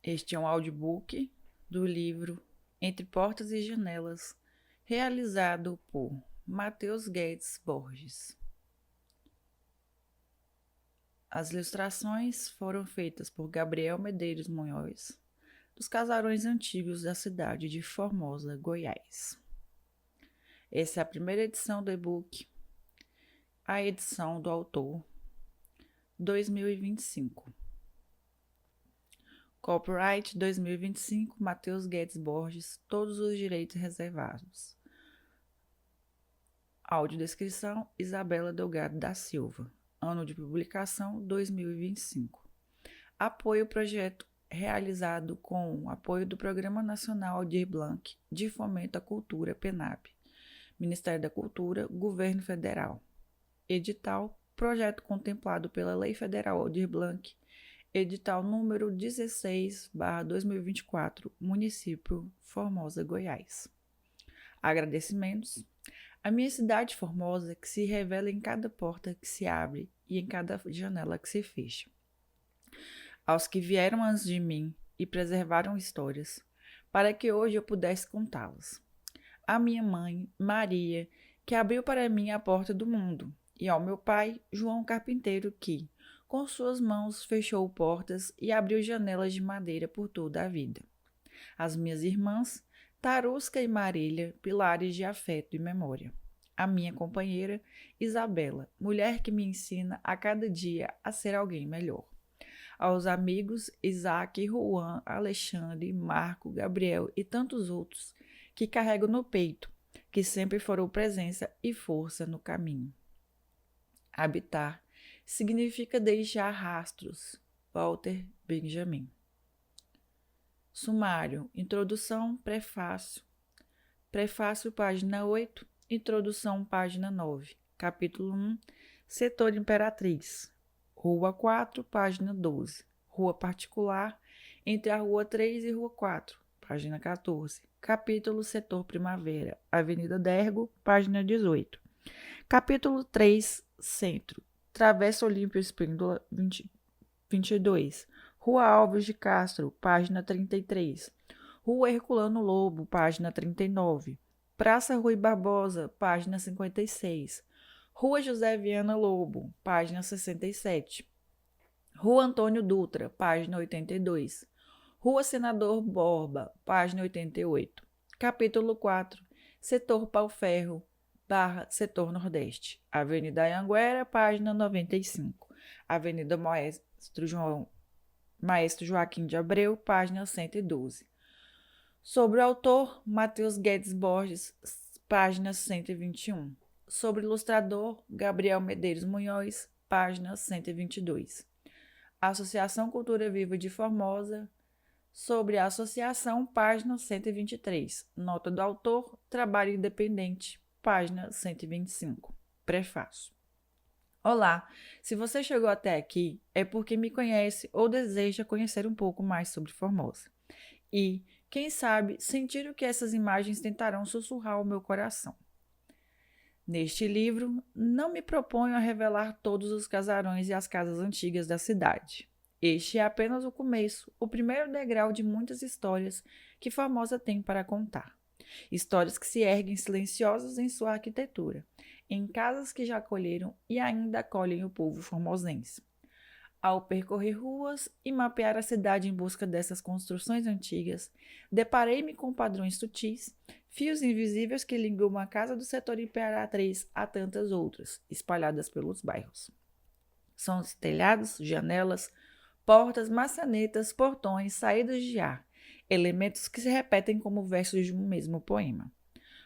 Este é um audiobook do livro Entre Portas e Janelas, realizado por Matheus Guedes Borges. As ilustrações foram feitas por Gabriel Medeiros Munhoz, dos casarões antigos da cidade de Formosa, Goiás. Essa é a primeira edição do e-book, a edição do autor 2025. Copyright 2025, Matheus Guedes Borges, todos os direitos reservados. Audiodescrição, Isabela Delgado da Silva. Ano de publicação, 2025. Apoio ao projeto realizado com o apoio do Programa Nacional Aldir Blanc de Fomento à Cultura, PNAP. Ministério da Cultura, Governo Federal. Edital, projeto contemplado pela Lei Federal Aldir Blanc, edital número 16/2024, município Formosa, Goiás. Agradecimentos. A minha cidade Formosa, que se revela em cada porta que se abre e em cada janela que se fecha. Aos que vieram antes de mim e preservaram histórias, para que hoje eu pudesse contá-las. A minha mãe, Maria, que abriu para mim a porta do mundo, e ao meu pai, João Carpinteiro, que, com suas mãos, fechou portas e abriu janelas de madeira por toda a vida. As minhas irmãs, Tarusca e Marília, pilares de afeto e memória. A minha companheira, Isabela, mulher que me ensina a cada dia a ser alguém melhor. Aos amigos, Isaac, Juan, Alexandre, Marco, Gabriel e tantos outros que carrego no peito, que sempre foram presença e força no caminho. Habitar significa deixar rastros. Walter Benjamin. Sumário, introdução, prefácio. Prefácio, página 8, introdução, página 9. Capítulo 1, setor Imperatriz. Rua 4, página 12. Rua particular, entre a Rua 3 e Rua 4, página 14. Capítulo Setor Primavera, Avenida Dergo, página 18. Capítulo 3, Centro. Travessa Olímpio Espíndola, 22. Rua Alves de Castro, página 33. Rua Herculano Lobo, página 39. Praça Rui Barbosa, página 56. Rua José Viana Lobo, página 67. Rua Antônio Dutra, página 82. Rua Senador Borba, página 88. Capítulo 4. Setor Pau-Ferro, Setor Nordeste. Avenida Anhanguera, página 95. Avenida Maestro Joaquim de Abreu, página 112. Sobre o autor, Matheus Guedes Borges, página 121. Sobre o ilustrador, Gabriel Medeiros Munhoz, página 122. Associação Cultura Viva de Formosa. Sobre a associação, página 123. Nota do autor, trabalho independente, página 125. Prefácio. Olá, se você chegou até aqui, é porque me conhece ou deseja conhecer um pouco mais sobre Formosa. E, quem sabe, sentir o que essas imagens tentarão sussurrar ao meu coração. Neste livro, não me proponho a revelar todos os casarões e as casas antigas da cidade. Este é apenas o começo, o primeiro degrau de muitas histórias que Formosa tem para contar. Histórias que se erguem silenciosas em sua arquitetura, em casas que já acolheram e ainda acolhem o povo formosense. Ao percorrer ruas e mapear a cidade em busca dessas construções antigas, deparei-me com padrões sutis, fios invisíveis que ligam uma casa do setor Imperatriz a tantas outras, espalhadas pelos bairros. São os telhados, janelas, portas, maçanetas, portões, saídas de ar, elementos que se repetem como versos de um mesmo poema.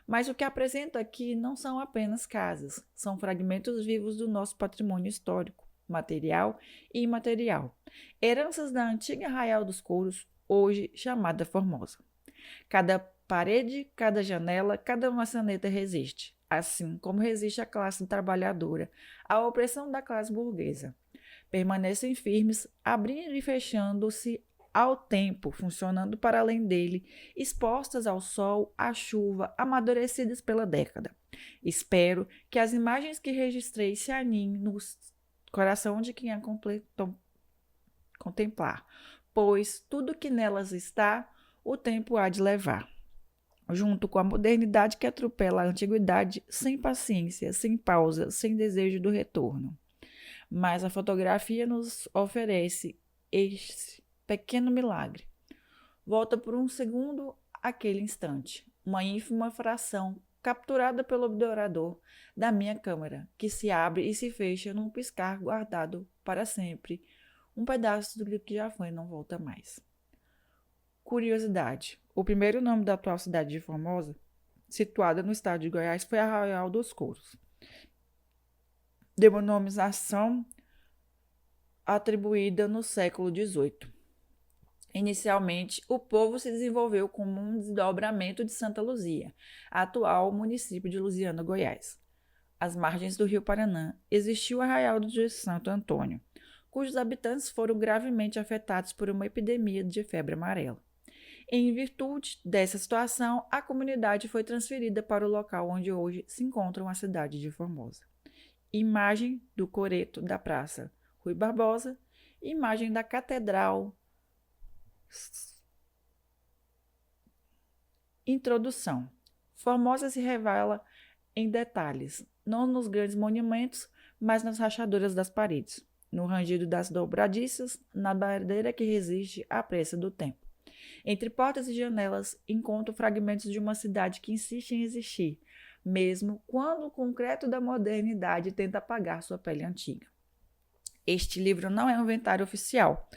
Mas o que apresento aqui não são apenas casas, são fragmentos vivos do nosso patrimônio histórico, material e imaterial, heranças da antiga Arraial dos Couros, hoje chamada Formosa. Cada parede, cada janela, cada maçaneta resiste, assim como resiste a classe trabalhadora, à opressão da classe burguesa. Permanecem firmes, abrindo e fechando-se ao tempo, funcionando para além dele, expostas ao sol, à chuva, amadurecidas pela década. Espero que as imagens que registrei se aninhem no coração de quem a contemplar, pois tudo que nelas está, o tempo há de levar. Junto com a modernidade que atropela a antiguidade, sem paciência, sem pausa, sem desejo do retorno. Mas a fotografia nos oferece este pequeno milagre. Volta por um segundo aquele instante, uma ínfima fração capturada pelo obturador da minha câmera, que se abre e se fecha num piscar guardado para sempre. Um pedaço do que já foi não volta mais. Curiosidade: o primeiro nome da atual cidade de Formosa, situada no estado de Goiás, foi Arraial dos Couros. Denominação atribuída no século XVIII. Inicialmente, o povo se desenvolveu como um desdobramento de Santa Luzia, atual município de Luziânia, Goiás. Às margens do rio Paraná, existiu o Arraial de Santo Antônio, cujos habitantes foram gravemente afetados por uma epidemia de febre amarela. Em virtude dessa situação, a comunidade foi transferida para o local onde hoje se encontra a cidade de Formosa. Imagem do coreto da Praça Rui Barbosa, imagem da Catedral. Introdução. Formosa se revela em detalhes, não nos grandes monumentos, mas nas rachaduras das paredes, no rangido das dobradiças, na barreira que resiste à pressa do tempo. Entre portas e janelas, encontro fragmentos de uma cidade que insiste em existir, mesmo quando o concreto da modernidade tenta apagar sua pele antiga. Este livro não é um inventário oficial,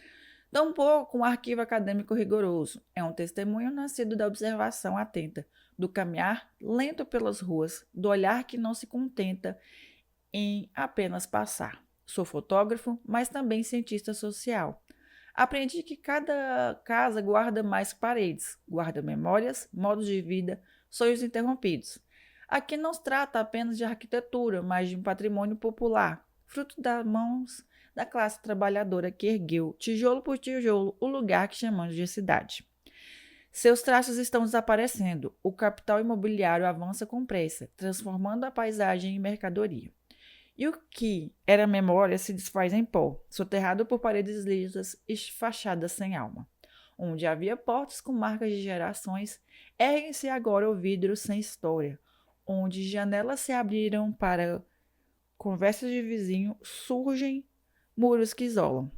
tampouco um arquivo acadêmico rigoroso. É um testemunho nascido da observação atenta, do caminhar lento pelas ruas, do olhar que não se contenta em apenas passar. Sou fotógrafo, mas também cientista social. Aprendi que cada casa guarda mais paredes, guarda memórias, modos de vida, sonhos interrompidos. Aqui não se trata apenas de arquitetura, mas de um patrimônio popular, fruto das mãos da classe trabalhadora que ergueu, tijolo por tijolo, o lugar que chamamos de cidade. Seus traços estão desaparecendo. O capital imobiliário avança com pressa, transformando a paisagem em mercadoria. E o que era memória se desfaz em pó, soterrado por paredes lisas e fachadas sem alma. Onde havia portas com marcas de gerações, erguem-se agora o vidro sem história. Onde janelas se abriram para conversas de vizinho, surgem muros que isolam.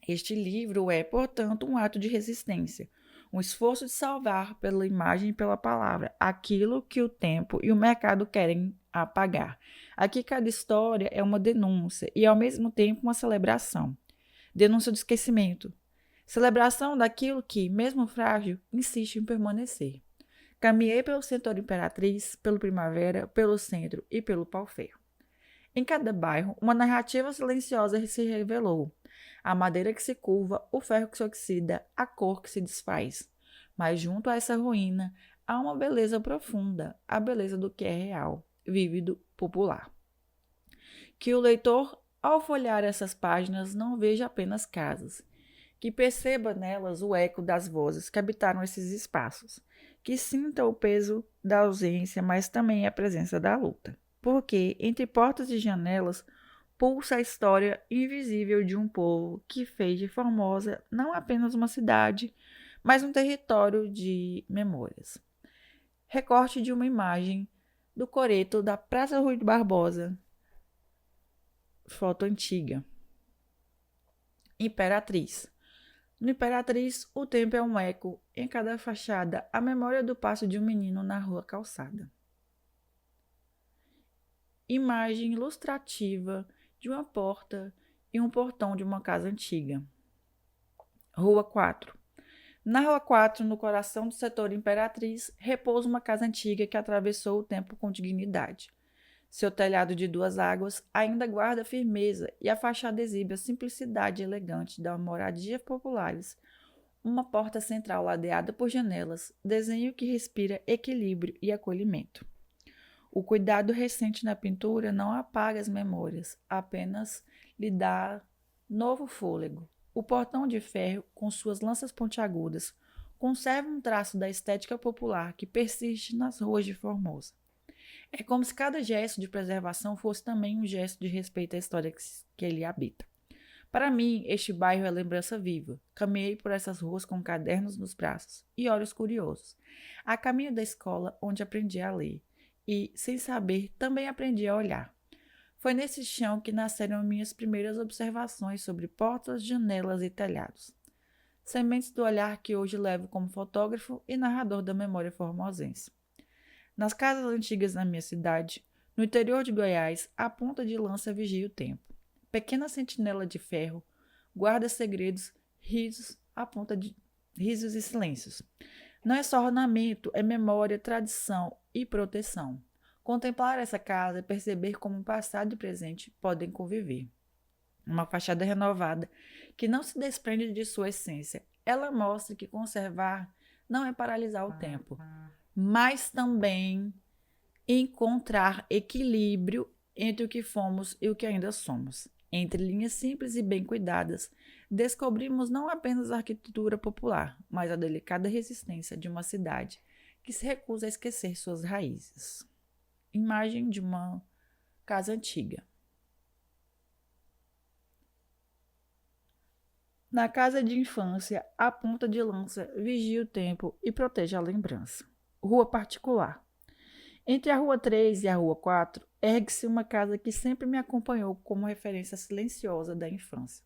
Este livro é, portanto, um ato de resistência, um esforço de salvar pela imagem e pela palavra aquilo que o tempo e o mercado querem apagar. Aqui cada história é uma denúncia e, ao mesmo tempo, uma celebração. Denúncia do esquecimento. Celebração daquilo que, mesmo frágil, insiste em permanecer. Caminhei pelo setor Imperatriz, pelo Primavera, pelo Centro e pelo Pau-Ferro. Em cada bairro, uma narrativa silenciosa se revelou. A madeira que se curva, o ferro que se oxida, a cor que se desfaz. Mas junto a essa ruína, há uma beleza profunda, a beleza do que é real, vívido, popular. Que o leitor, ao folhear essas páginas, não veja apenas casas, que perceba nelas o eco das vozes que habitaram esses espaços, que sinta o peso da ausência, mas também a presença da luta. Porque, entre portas e janelas, pulsa a história invisível de um povo que fez de Formosa não apenas uma cidade, mas um território de memórias. Recorte de uma imagem do coreto da Praça Rui Barbosa. Foto antiga. Imperatriz. No Imperatriz, o tempo é um eco, em cada fachada, a memória do passo de um menino na rua calçada. Imagem ilustrativa de uma porta e um portão de uma casa antiga. Rua 4. Na Rua 4, no coração do setor Imperatriz, repousa uma casa antiga que atravessou o tempo com dignidade. Seu telhado de 2 águas ainda guarda firmeza e a fachada exibe a simplicidade elegante das moradias populares. Uma porta central ladeada por janelas, desenho que respira equilíbrio e acolhimento. O cuidado recente na pintura não apaga as memórias, apenas lhe dá novo fôlego. O portão de ferro, com suas lanças pontiagudas, conserva um traço da estética popular que persiste nas ruas de Formosa. É como se cada gesto de preservação fosse também um gesto de respeito à história que ele habita. Para mim, este bairro é lembrança viva. Caminhei por essas ruas com cadernos nos braços e olhos curiosos. A caminho da escola, onde aprendi a ler. E, sem saber, também aprendi a olhar. Foi nesse chão que nasceram minhas primeiras observações sobre portas, janelas e telhados. Sementes do olhar que hoje levo como fotógrafo e narrador da memória formosense. Nas casas antigas da minha cidade, no interior de Goiás, a ponta de lança vigia o tempo. Pequena sentinela de ferro, guarda segredos, risos, a ponta de risos e silêncios. Não é só ornamento, é memória, tradição e proteção. Contemplar essa casa é perceber como o passado e o presente podem conviver. Uma fachada renovada que não se desprende de sua essência. Ela mostra que conservar não é paralisar o tempo, mas também encontrar equilíbrio entre o que fomos e o que ainda somos. Entre linhas simples e bem cuidadas, descobrimos não apenas a arquitetura popular, mas a delicada resistência de uma cidade que se recusa a esquecer suas raízes. Imagem de uma casa antiga. Na casa de infância, a ponta de lança vigia o tempo e protege a lembrança. Rua particular. Entre a Rua 3 e a Rua 4, ergue-se uma casa que sempre me acompanhou como referência silenciosa da infância.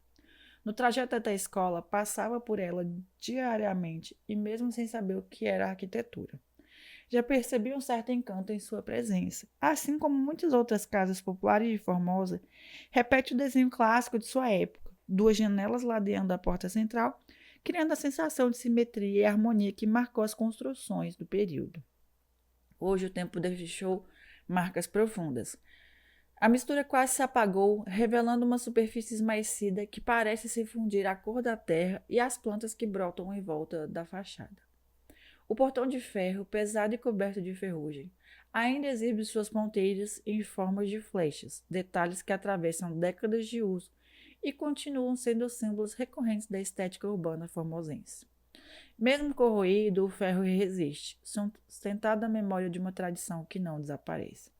No trajeto até a escola, passava por ela diariamente e mesmo sem saber o que era arquitetura. Já percebi um certo encanto em sua presença. Assim como muitas outras casas populares de Formosa, repete o desenho clássico de sua época, duas janelas ladeando a porta central, criando a sensação de simetria e harmonia que marcou as construções do período. Hoje o tempo deixou marcas profundas. A mistura quase se apagou, revelando uma superfície esmaecida que parece se fundir à cor da terra e as plantas que brotam em volta da fachada. O portão de ferro, pesado e coberto de ferrugem, ainda exibe suas ponteiras em formas de flechas, detalhes que atravessam décadas de uso e continuam sendo símbolos recorrentes da estética urbana formosense. Mesmo corroído, o ferro resiste, sustentado à memória de uma tradição que não desaparece.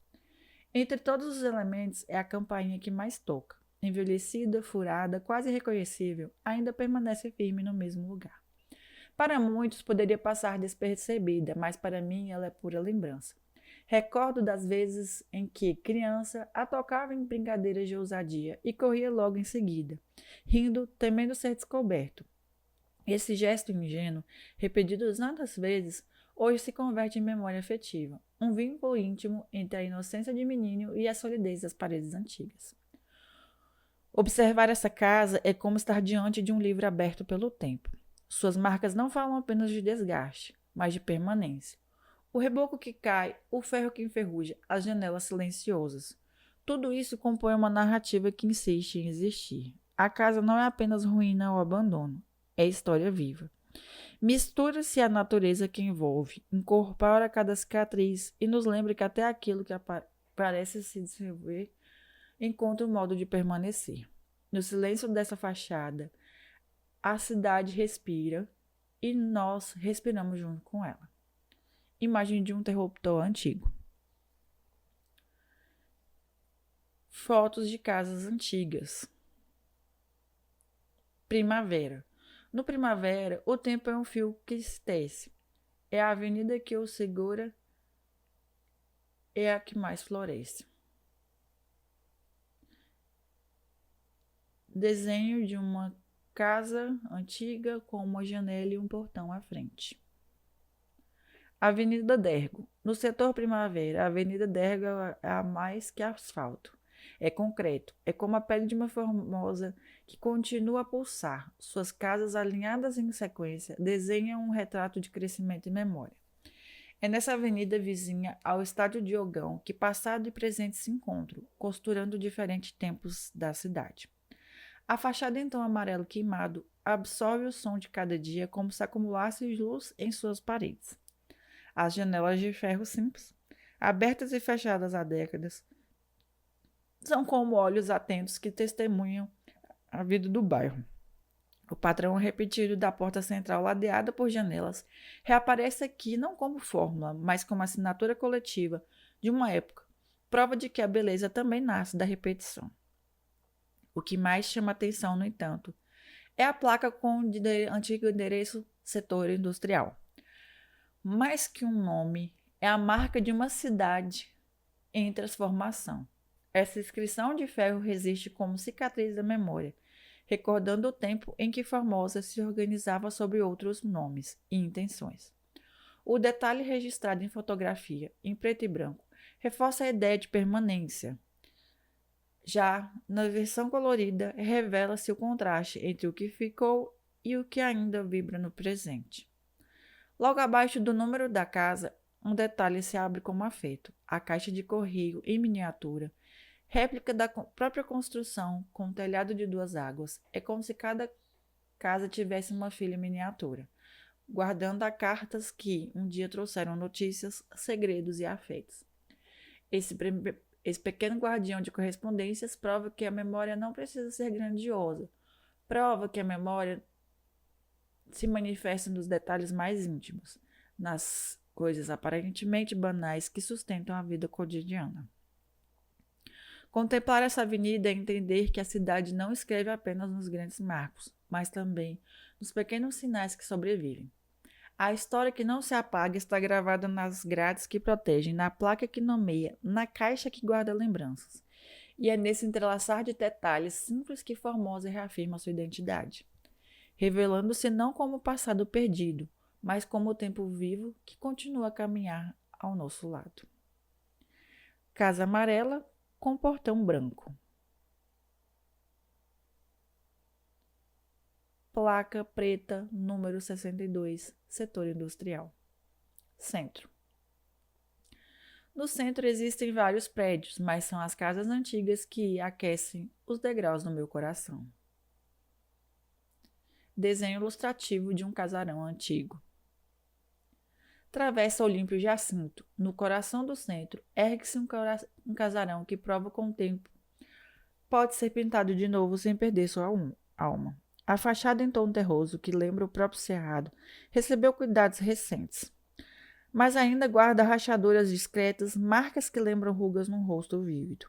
Entre todos os elementos, é a campainha que mais toca. Envelhecida, furada, quase irreconhecível, ainda permanece firme no mesmo lugar. Para muitos poderia passar despercebida, mas para mim ela é pura lembrança. Recordo das vezes em que, criança, a tocava em brincadeiras de ousadia e corria logo em seguida, rindo, temendo ser descoberto. Esse gesto ingênuo, repetido tantas vezes, hoje se converte em memória afetiva, um vínculo íntimo entre a inocência de menino e a solidez das paredes antigas. Observar essa casa é como estar diante de um livro aberto pelo tempo. Suas marcas não falam apenas de desgaste, mas de permanência. O reboco que cai, o ferro que enferruja, as janelas silenciosas. Tudo isso compõe uma narrativa que insiste em existir. A casa não é apenas ruína ou abandono, é história viva. Mistura-se a natureza que envolve, incorpora cada cicatriz e nos lembra que até aquilo que parece se desenvolver encontra um modo de permanecer. No silêncio dessa fachada, a cidade respira e nós respiramos junto com ela. Imagem de um interruptor antigo. Fotos de casas antigas. Primavera. No primavera, o tempo é um fio que se tece. É a avenida que o segura, é a que mais floresce. Desenho de uma casa antiga com uma janela e um portão à frente. Avenida Dergo. No setor Primavera, a Avenida Dergo é a mais que asfalto. É concreto, é como a pele de uma Formosa que continua a pulsar. Suas casas alinhadas em sequência desenham um retrato de crescimento e memória. É nessa avenida vizinha ao Estádio Diogão que passado e presente se encontram, costurando diferentes tempos da cidade. A fachada em tom amarelo queimado absorve o som de cada dia como se acumulasse luz em suas paredes. As janelas de ferro simples, abertas e fechadas há décadas, são como olhos atentos que testemunham a vida do bairro. O padrão repetido da porta central ladeada por janelas reaparece aqui não como fórmula, mas como assinatura coletiva de uma época, prova de que a beleza também nasce da repetição. O que mais chama atenção, no entanto, é a placa com o antigo endereço setor industrial. Mais que um nome, é a marca de uma cidade em transformação. Essa inscrição de ferro resiste como cicatriz da memória, recordando o tempo em que Formosa se organizava sob outros nomes e intenções. O detalhe registrado em fotografia, em preto e branco, reforça a ideia de permanência. Já na versão colorida, revela-se o contraste entre o que ficou e o que ainda vibra no presente. Logo abaixo do número da casa, um detalhe se abre como afeto: a caixa de correio em miniatura, réplica da própria construção, com um telhado de 2 águas. É como se cada casa tivesse uma filha em miniatura, guardando as cartas que um dia trouxeram notícias, segredos e afetos. Esse pequeno guardião de correspondências prova que a memória não precisa ser grandiosa. Prova que a memória se manifesta nos detalhes mais íntimos, nas coisas aparentemente banais que sustentam a vida cotidiana. Contemplar essa avenida é entender que a cidade não escreve apenas nos grandes marcos, mas também nos pequenos sinais que sobrevivem. A história que não se apaga está gravada nas grades que protegem, na placa que nomeia, na caixa que guarda lembranças. E é nesse entrelaçar de detalhes simples que Formosa reafirma sua identidade, revelando-se não como o passado perdido, mas como o tempo vivo que continua a caminhar ao nosso lado. Casa amarela com portão branco. Placa preta, número 62, setor industrial. Centro. No centro existem vários prédios, mas são as casas antigas que aquecem os degraus no meu coração. Desenho ilustrativo de um casarão antigo. Travessa Olímpio Jacinto. No coração do centro, ergue-se um casarão que prova com o tempo pode ser pintado de novo sem perder sua alma. A fachada em tom terroso, que lembra o próprio cerrado, recebeu cuidados recentes, mas ainda guarda rachaduras discretas, marcas que lembram rugas num rosto vívido.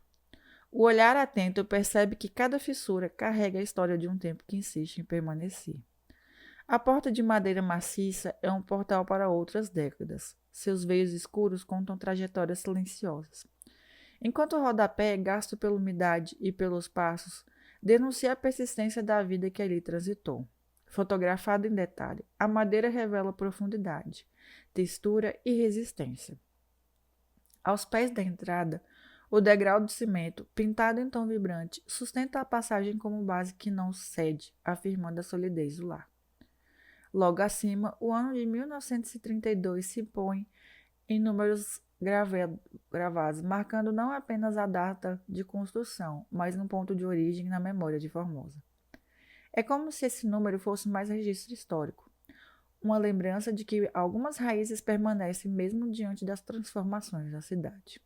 O olhar atento percebe que cada fissura carrega a história de um tempo que insiste em permanecer. A porta de madeira maciça é um portal para outras décadas. Seus veios escuros contam trajetórias silenciosas. Enquanto o rodapé, gasto pela umidade e pelos passos, denuncia a persistência da vida que ali transitou. Fotografado em detalhe, a madeira revela profundidade, textura e resistência. Aos pés da entrada, o degrau de cimento, pintado em tom vibrante, sustenta a passagem como base que não cede, afirmando a solidez do lar. Logo acima, o ano de 1932 se põe em números gravados, marcando não apenas a data de construção, mas um ponto de origem na memória de Formosa. É como se esse número fosse mais registro histórico, uma lembrança de que algumas raízes permanecem mesmo diante das transformações da cidade.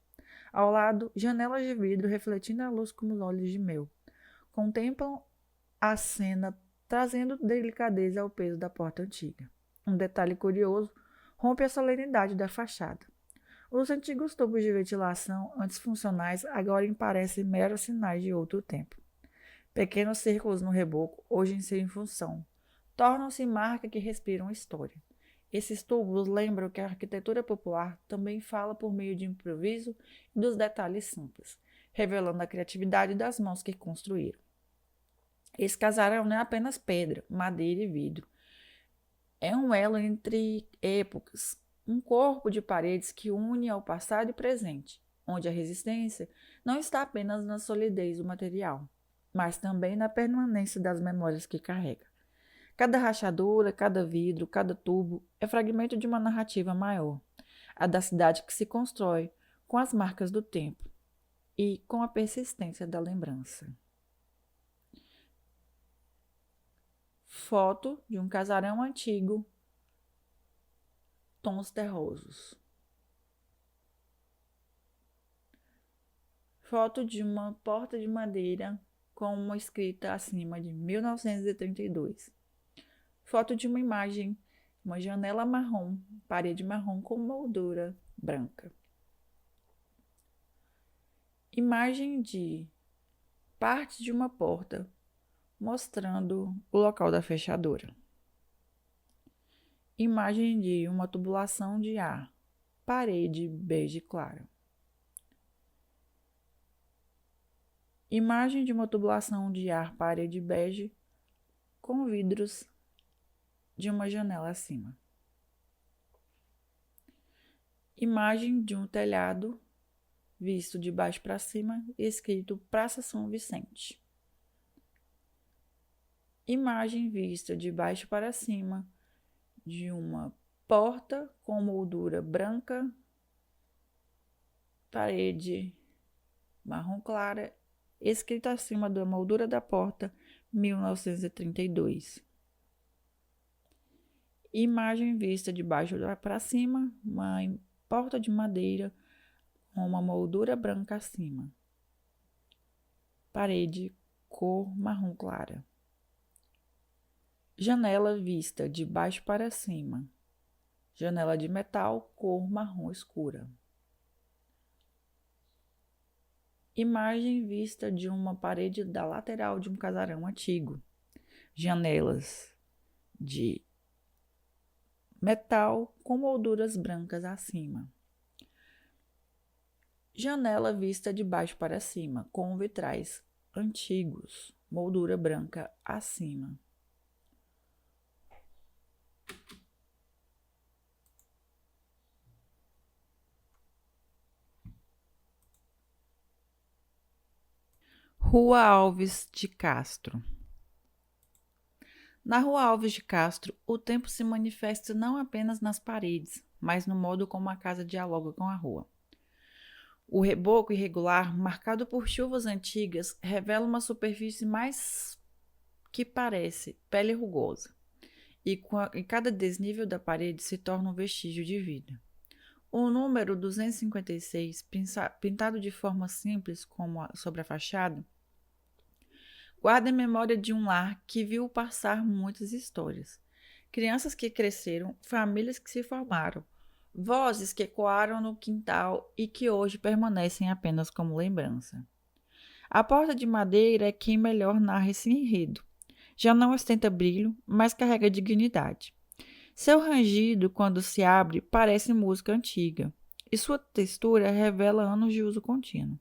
Ao lado, janelas de vidro refletindo a luz como os olhos de mel, contemplam a cena, trazendo delicadeza ao peso da porta antiga. Um detalhe curioso rompe a solenidade da fachada. Os antigos tubos de ventilação, antes funcionais, agora parecem meros sinais de outro tempo. Pequenos círculos no reboco, hoje sem função, tornam-se marca que respiram história. Esses tubos lembram que a arquitetura popular também fala por meio de improviso e dos detalhes simples, revelando a criatividade das mãos que construíram. Esse casarão não é apenas pedra, madeira e vidro. É um elo entre épocas, um corpo de paredes que une ao passado e presente, onde a resistência não está apenas na solidez do material, mas também na permanência das memórias que carrega. Cada rachadura, cada vidro, cada tubo é fragmento de uma narrativa maior, a da cidade que se constrói com as marcas do tempo e com a persistência da lembrança. Foto de um casarão antigo, tons terrosos. Foto de uma porta de madeira com uma escrita acima de 1932. Foto de uma imagem, uma janela marrom, parede marrom com moldura branca. Imagem de partes de uma porta, mostrando o local da fechadura. Imagem de uma tubulação de ar, parede bege claro. Imagem de uma tubulação de ar, parede bege, com vidros de uma janela acima. Imagem de um telhado visto de baixo para cima, escrito Praça São Vicente. Imagem vista de baixo para cima de uma porta com moldura branca, parede marrom clara, escrito acima da moldura da porta 1932. Imagem vista de baixo para cima, uma porta de madeira com uma moldura branca acima. Parede cor marrom clara. Janela vista de baixo para cima. Janela de metal cor marrom escura. Imagem vista de uma parede da lateral de um casarão antigo. Janelas de metal com molduras brancas acima. Janela vista de baixo para cima, com vitrais antigos, moldura branca acima. Rua Alves de Castro. Na Rua Alves de Castro, o tempo se manifesta não apenas nas paredes, mas no modo como a casa dialoga com a rua. O reboco irregular, marcado por chuvas antigas, revela uma superfície mais que parece pele rugosa, e cada desnível da parede se torna um vestígio de vida. O número 256, pintado de forma simples como sobre a fachada, guarda a memória de um lar que viu passar muitas histórias. Crianças que cresceram, famílias que se formaram, vozes que ecoaram no quintal e que hoje permanecem apenas como lembrança. A porta de madeira é quem melhor narra esse enredo. Já não ostenta brilho, mas carrega dignidade. Seu rangido, quando se abre, parece música antiga, e sua textura revela anos de uso contínuo.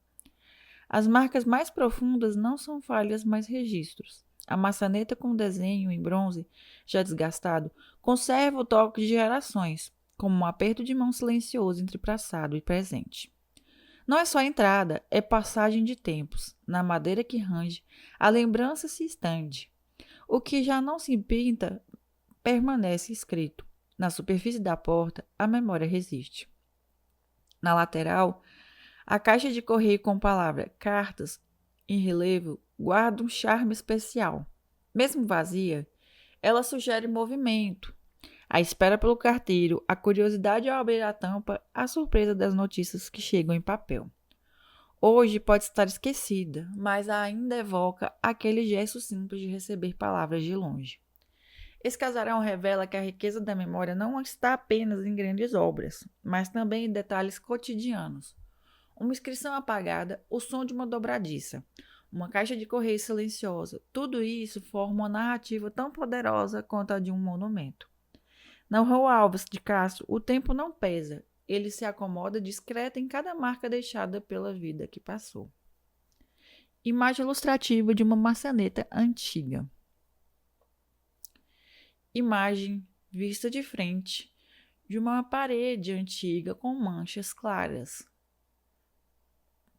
As marcas mais profundas não são falhas, mas registros. A maçaneta com desenho em bronze, já desgastado, conserva o toque de gerações, como um aperto de mão silencioso entre passado e presente. Não é só entrada, é passagem de tempos. Na madeira que range, a lembrança se estende. O que já não se pinta permanece escrito. Na superfície da porta, a memória resiste. Na lateral, a caixa de correio com a palavra cartas em relevo guarda um charme especial. Mesmo vazia, ela sugere movimento. A espera pelo carteiro, a curiosidade ao abrir a tampa, a surpresa das notícias que chegam em papel. Hoje pode estar esquecida, mas ainda evoca aquele gesto simples de receber palavras de longe. Esse casarão revela que a riqueza da memória não está apenas em grandes obras, mas também em detalhes cotidianos. Uma inscrição apagada, o som de uma dobradiça, uma caixa de correio silenciosa, tudo isso forma uma narrativa tão poderosa quanto a de um monumento. Na Rua Alves de Castro, o tempo não pesa, ele se acomoda discreta em cada marca deixada pela vida que passou. Imagem ilustrativa de uma maçaneta antiga. Imagem vista de frente de uma parede antiga com manchas claras,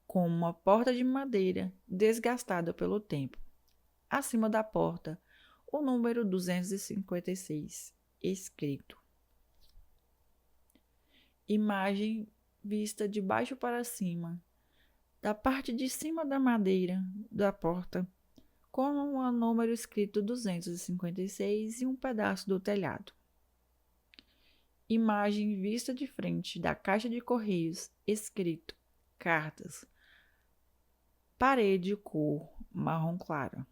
com uma porta de madeira desgastada pelo tempo. Acima da porta, o número 256, escrito. Imagem vista de baixo para cima, da parte de cima da madeira da porta, com o número escrito 256 e um pedaço do telhado. Imagem vista de frente da caixa de correios, escrito cartas. Parede cor marrom claro.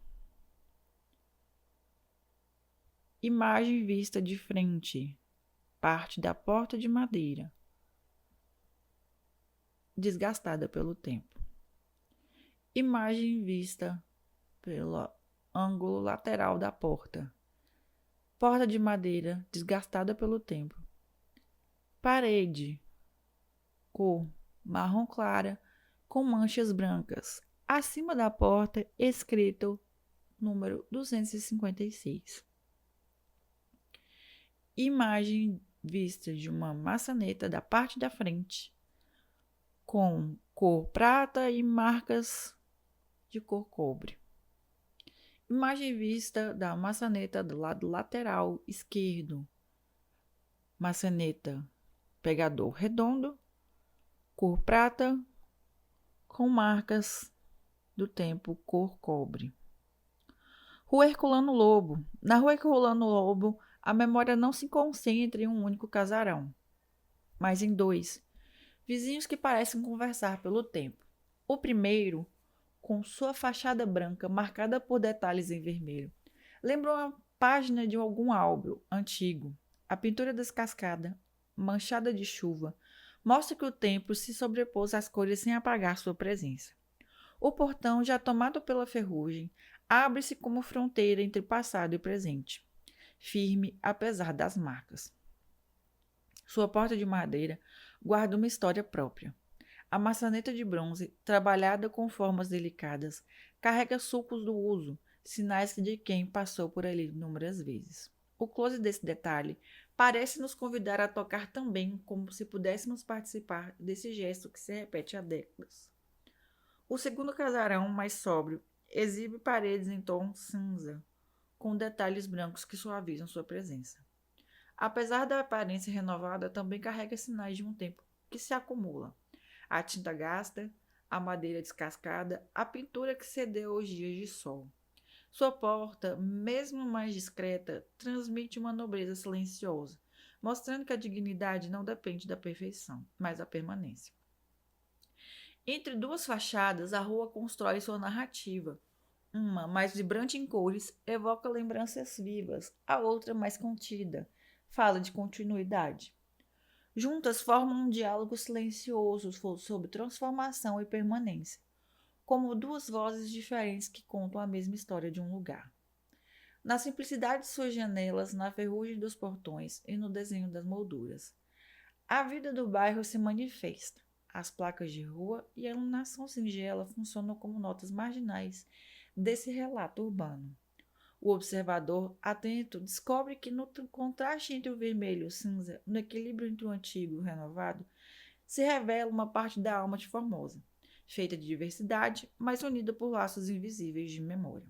Imagem vista de frente, parte da porta de madeira, desgastada pelo tempo. Imagem vista pelo ângulo lateral da porta. Porta de madeira desgastada pelo tempo. Parede, cor marrom clara, com manchas brancas. Acima da porta, escrito número 256. Imagem vista de uma maçaneta da parte da frente, com cor prata e marcas de cor cobre. Imagem vista da maçaneta do lado lateral esquerdo. Maçaneta pegador redondo, cor prata, com marcas do tempo cor cobre. Rua Herculano Lobo. Na Rua Herculano Lobo, a memória não se concentra em um único casarão, mas em dois, vizinhos que parecem conversar pelo tempo. O primeiro, com sua fachada branca marcada por detalhes em vermelho, lembra uma página de algum álbum antigo. A pintura descascada, manchada de chuva, mostra que o tempo se sobrepôs às cores sem apagar sua presença. O portão, já tomado pela ferrugem, abre-se como fronteira entre passado e presente, firme apesar das marcas. Sua porta de madeira guarda uma história própria. A maçaneta de bronze, trabalhada com formas delicadas, carrega sulcos do uso, sinais de quem passou por ali inúmeras vezes. O close desse detalhe parece nos convidar a tocar também como se pudéssemos participar desse gesto que se repete há décadas. O segundo casarão, mais sóbrio, exibe paredes em tom cinza, com detalhes brancos que suavizam sua presença. Apesar da aparência renovada, também carrega sinais de um tempo que se acumula. A tinta gasta, a madeira descascada, a pintura que cedeu aos dias de sol. Sua porta, mesmo mais discreta, transmite uma nobreza silenciosa, mostrando que a dignidade não depende da perfeição, mas da permanência. Entre duas fachadas, a rua constrói sua narrativa. Uma, mais vibrante em cores, evoca lembranças vivas, a outra, mais contida, fala de continuidade. Juntas formam um diálogo silencioso sobre transformação e permanência, como duas vozes diferentes que contam a mesma história de um lugar. Na simplicidade de suas janelas, na ferrugem dos portões e no desenho das molduras, a vida do bairro se manifesta. As placas de rua e a iluminação singela funcionam como notas marginais desse relato urbano. O observador, atento, descobre que no contraste entre o vermelho e o cinza, no equilíbrio entre o antigo e o renovado, se revela uma parte da alma de Formosa, feita de diversidade, mas unida por laços invisíveis de memória.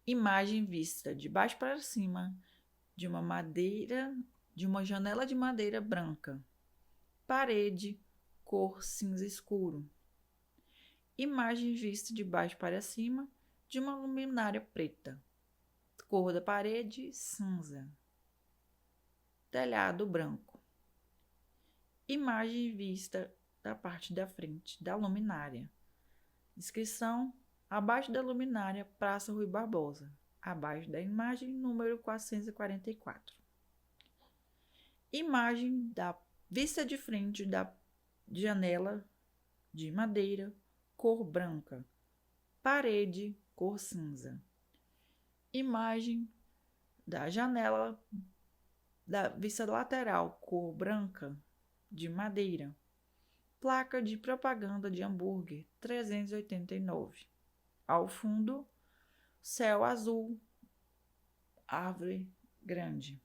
Imagem vista de baixo para cima de uma janela de madeira branca. Parede, cor cinza escuro. Imagem vista de baixo para cima de uma luminária preta. Cor da parede, cinza. Telhado branco. Imagem vista da parte da frente da luminária. Descrição: abaixo da luminária, Praça Rui Barbosa. Abaixo da imagem, número 444. Imagem da vista de frente da janela de madeira, cor branca. Parede, cor cinza. Imagem da janela da vista lateral, cor branca, de madeira. Placa de propaganda de hambúrguer, 389. Ao fundo, céu azul, árvore grande.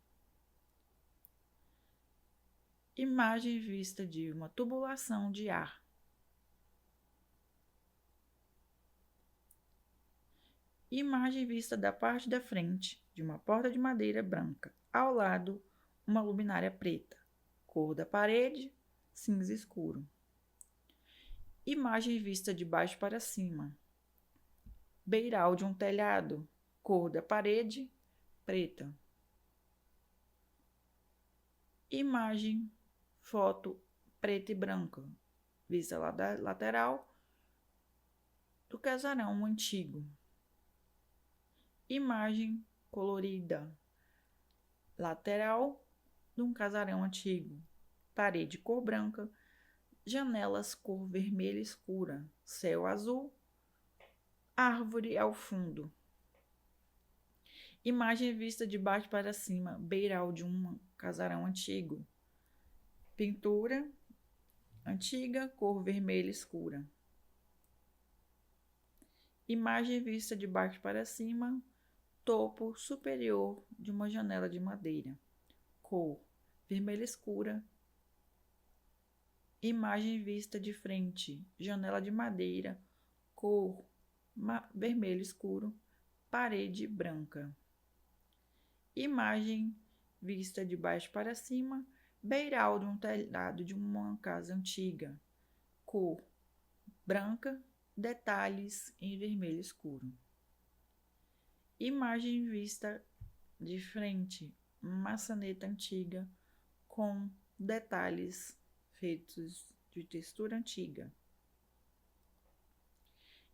Imagem vista de uma tubulação de ar. Imagem vista da parte da frente de uma porta de madeira branca. Ao lado, uma luminária preta. Cor da parede, cinza escuro. Imagem vista de baixo para cima. Beiral de um telhado. Cor da parede, preta. Imagem, foto preta e branca. Vista lateral do casarão antigo. Imagem colorida. Lateral de um casarão antigo. Parede cor branca. janelas cor vermelha escura, céu azul, árvore ao fundo. Imagem vista de baixo para cima, beiral de um casarão antigo. Pintura antiga, cor vermelha escura. Imagem vista de baixo para cima, topo superior de uma janela de madeira. Cor vermelha escura. Imagem vista de frente, janela de madeira, cor vermelho escuro, parede branca. Imagem vista de baixo para cima, beiral de um telhado de uma casa antiga, cor branca, detalhes em vermelho escuro. Imagem vista de frente, maçaneta antiga com detalhes feitos de textura antiga.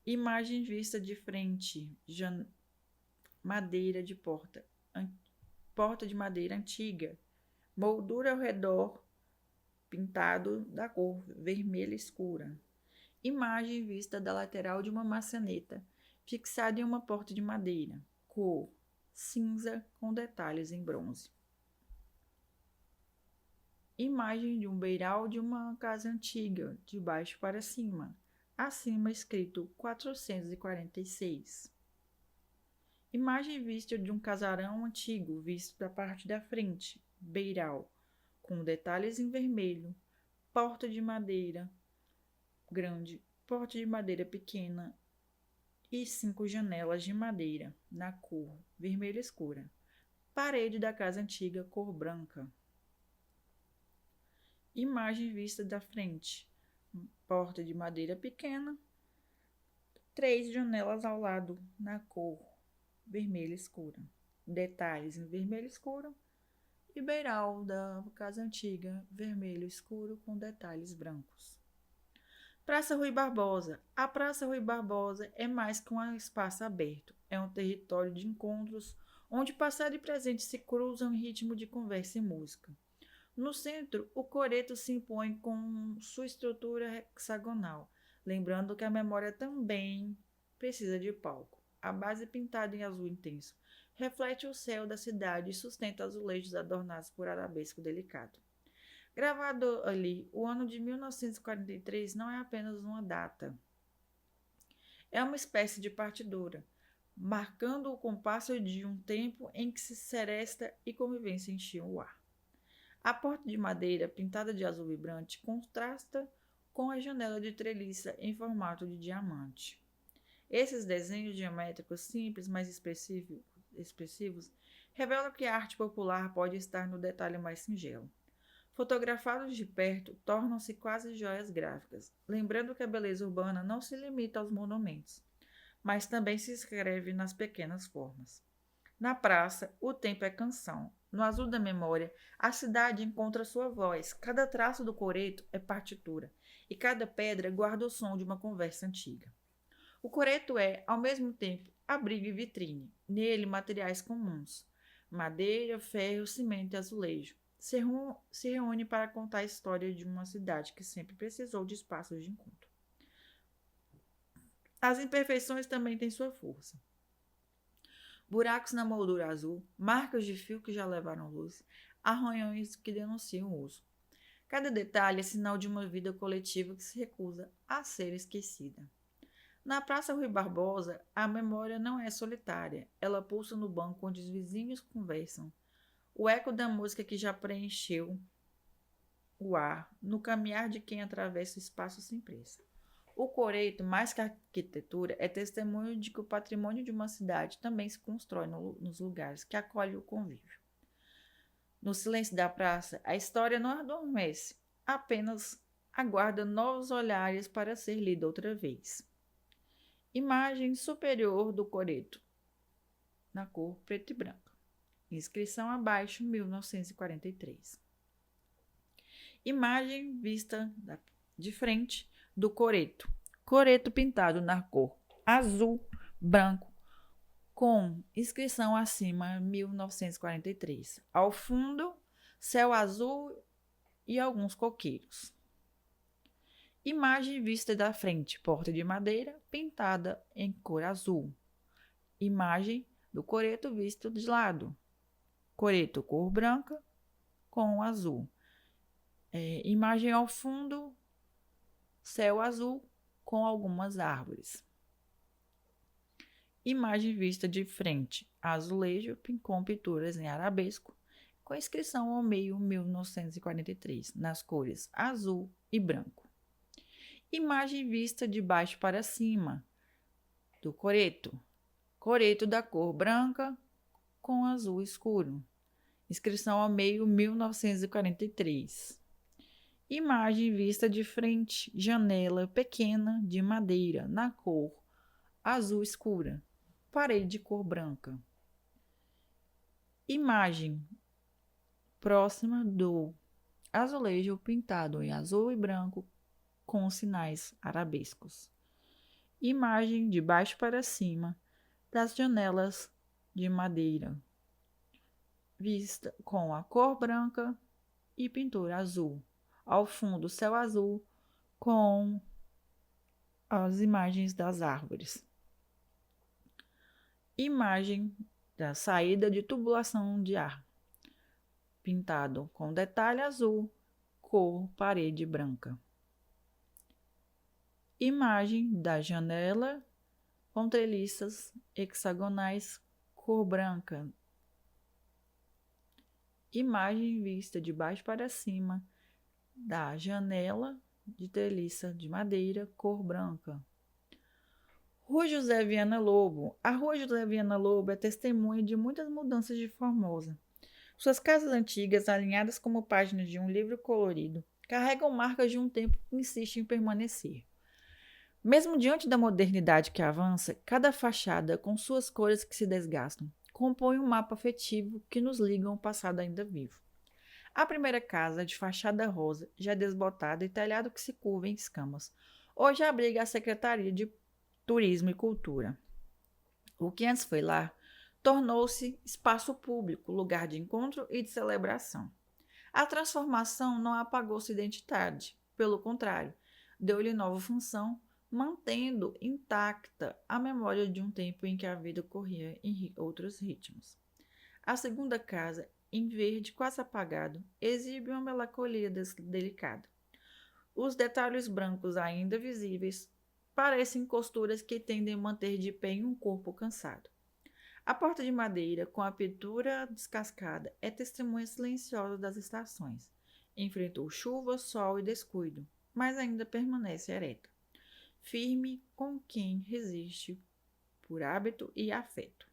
Imagem vista de frente, madeira de porta de madeira antiga, moldura ao redor, pintado da cor vermelha escura. Imagem vista da lateral de uma maçaneta, fixada em uma porta de madeira, cor cinza com detalhes em bronze. Imagem de um beiral de uma casa antiga, de baixo para cima, acima escrito 446. Imagem vista de um casarão antigo, visto da parte da frente, beiral, com detalhes em vermelho, porta de madeira grande, porta de madeira pequena e 5 janelas de madeira, na cor vermelha escura. Parede da casa antiga, cor branca. Imagem vista da frente, porta de madeira pequena, 3 janelas ao lado, na cor vermelha escura. Detalhes em vermelho escuro e beiral da casa antiga, vermelho escuro com detalhes brancos. Praça Rui Barbosa. A Praça Rui Barbosa é mais que um espaço aberto. É um território de encontros onde passado e presente se cruzam em ritmo de conversa e música. No centro, o coreto se impõe com sua estrutura hexagonal, lembrando que a memória também precisa de palco. A base pintada em azul intenso reflete o céu da cidade e sustenta azulejos adornados por arabesco delicado. Gravado ali, o ano de 1943 não é apenas uma data. É uma espécie de partitura, marcando o compasso de um tempo em que seresta e convivência enchiam o ar. A porta de madeira, pintada de azul vibrante, contrasta com a janela de treliça em formato de diamante. Esses desenhos geométricos simples, mas expressivos, revelam que a arte popular pode estar no detalhe mais singelo. Fotografados de perto, tornam-se quase joias gráficas, lembrando que a beleza urbana não se limita aos monumentos, mas também se escreve nas pequenas formas. Na praça, o tempo é canção. No azul da memória, a cidade encontra sua voz. Cada traço do coreto é partitura, e cada pedra guarda o som de uma conversa antiga. O coreto é, ao mesmo tempo, abrigo e vitrine. Nele, materiais comuns: madeira, ferro, cimento e azulejo. Se reúne para contar a história de uma cidade que sempre precisou de espaços de encontro. As imperfeições também têm sua força. Buracos na moldura azul, marcas de fio que já levaram luz, arranhões que denunciam o uso. Cada detalhe é sinal de uma vida coletiva que se recusa a ser esquecida. Na Praça Rui Barbosa, a memória não é solitária. Ela pulsa no banco onde os vizinhos conversam. O eco da música que já preencheu o ar, no caminhar de quem atravessa o espaço sem pressa. O coreto, mais que arquitetura, é testemunho de que o patrimônio de uma cidade também se constrói nos lugares que acolhem o convívio. No silêncio da praça, a história não adormece, apenas aguarda novos olhares para ser lida outra vez. Imagem superior do coreto, na cor preto e branco. Inscrição abaixo, 1943. Imagem vista de frente do coreto. Coreto pintado na cor azul, branco, com inscrição acima, 1943. Ao fundo, céu azul e alguns coqueiros. Imagem vista da frente, porta de madeira, pintada em cor azul. Imagem do coreto visto de lado. Coreto cor branca com azul. Imagem ao fundo, céu azul com algumas árvores. Imagem vista de frente, azulejo com pinturas em arabesco, com inscrição ao meio 1943, nas cores azul e branco. Imagem vista de baixo para cima, do coreto. Coreto da cor branca com azul escuro. Inscrição ao meio 1943. Imagem vista de frente, janela pequena de madeira, na cor azul escura. Parede de cor branca. Imagem próxima do azulejo pintado em azul e branco com sinais arabescos. Imagem de baixo para cima das janelas de madeira, vista com a cor branca e pintura azul. Ao fundo, céu azul com as imagens das árvores. Imagem da saída de tubulação de ar, pintado com detalhe azul, cor parede branca. Imagem da janela com treliças hexagonais, cor branca. Imagem vista de baixo para cima da janela de treliça de madeira, cor branca. Rua José Viana Lobo. A Rua José Viana Lobo é testemunha de muitas mudanças de Formosa. Suas casas antigas, alinhadas como páginas de um livro colorido, carregam marcas de um tempo que insiste em permanecer. Mesmo diante da modernidade que avança, cada fachada, com suas cores que se desgastam, compõe um mapa afetivo que nos liga a um passado ainda vivo. A primeira casa, de fachada rosa, já desbotada e telhado que se curva em escamas, hoje abriga a Secretaria de Turismo e Cultura. O que antes foi lar, tornou-se espaço público, lugar de encontro e de celebração. A transformação não apagou sua identidade, pelo contrário, deu-lhe nova função, mantendo intacta a memória de um tempo em que a vida corria em outros ritmos. A segunda casa, em verde quase apagado, exibe uma melancolia delicada. Os detalhes brancos ainda visíveis parecem costuras que tendem a manter de pé em um corpo cansado. A porta de madeira, com a pintura descascada, é testemunha silenciosa das estações. Enfrentou chuva, sol e descuido, mas ainda permanece ereta, firme com quem resiste por hábito e afeto.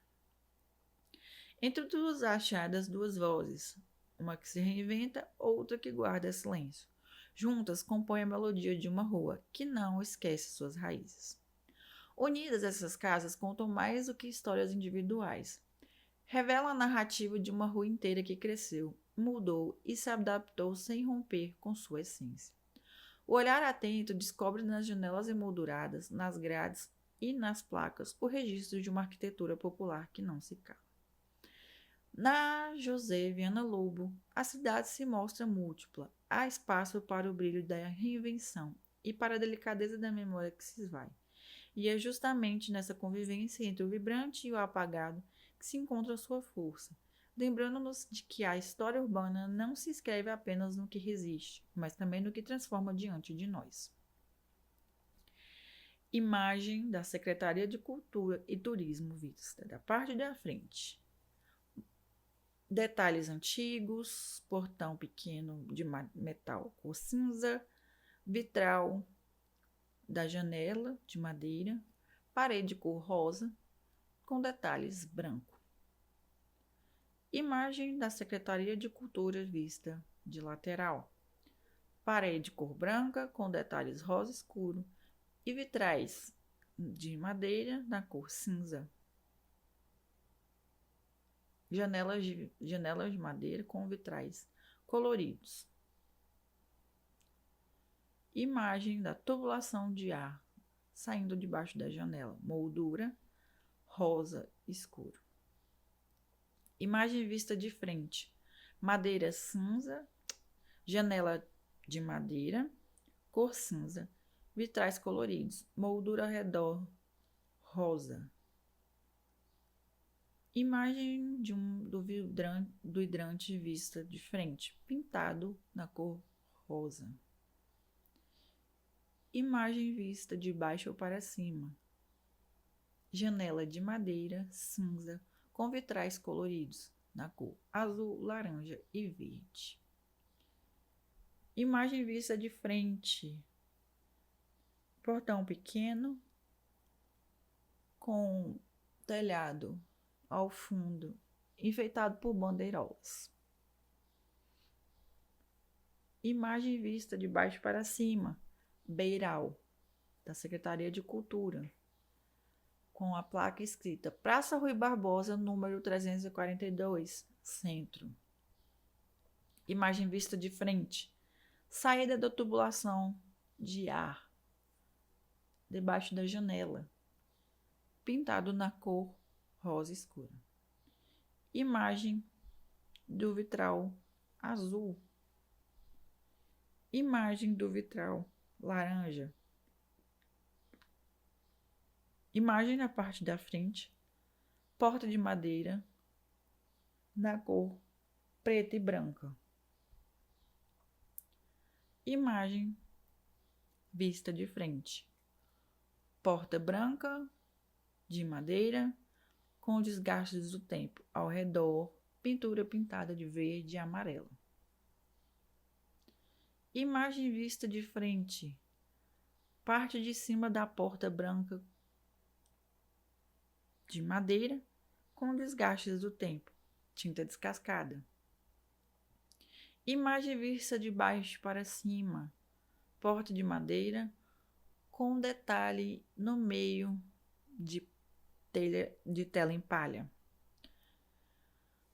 Entre duas achadas, duas vozes, uma que se reinventa, outra que guarda silêncio. Juntas compõem a melodia de uma rua que não esquece suas raízes. Unidas, essas casas contam mais do que histórias individuais. Revelam a narrativa de uma rua inteira que cresceu, mudou e se adaptou sem romper com sua essência. O olhar atento descobre nas janelas emolduradas, nas grades e nas placas o registro de uma arquitetura popular que não se cala. Na José Viana Lobo, a cidade se mostra múltipla. Há espaço para o brilho da reinvenção e para a delicadeza da memória que se esvai. E é justamente nessa convivência entre o vibrante e o apagado que se encontra a sua força, lembrando-nos de que a história urbana não se escreve apenas no que resiste, mas também no que transforma diante de nós. Imagem da Secretaria de Cultura e Turismo vista da parte da frente. Detalhes antigos, portão pequeno de metal cor cinza, vitral da janela de madeira, parede cor rosa, com detalhes branco. Imagem da Secretaria de Cultura vista de lateral. Parede cor branca, com detalhes rosa escuro e vitrais de madeira na cor cinza. Janelas de madeira com vitrais coloridos. Imagem da tubulação de ar saindo debaixo da janela, moldura rosa escuro. Imagem vista de frente, madeira cinza, janela de madeira, cor cinza, vitrais coloridos, moldura ao redor rosa. Imagem do hidrante vista de frente, pintado na cor rosa. Imagem vista de baixo para cima. Janela de madeira cinza com vitrais coloridos na cor azul, laranja e verde. Imagem vista de frente. Portão pequeno com telhado ao fundo, enfeitado por bandeirolas. Imagem vista de baixo para cima, beiral, da Secretaria de Cultura, com a placa escrita Praça Rui Barbosa, número 342, Centro. Imagem vista de frente, saída da tubulação de ar, debaixo da janela, pintado na cor rosa escura. Imagem do vitral azul. Imagem do vitral laranja. Imagem na parte da frente, porta de madeira na cor preta e branca. Imagem vista de frente, porta branca de madeira com desgastes do tempo ao redor, pintura pintada de verde e amarelo. Imagem vista de frente, parte de cima da porta branca de madeira com desgastes do tempo, tinta descascada. Imagem vista de baixo para cima, porta de madeira com detalhe no meio de tela em palha.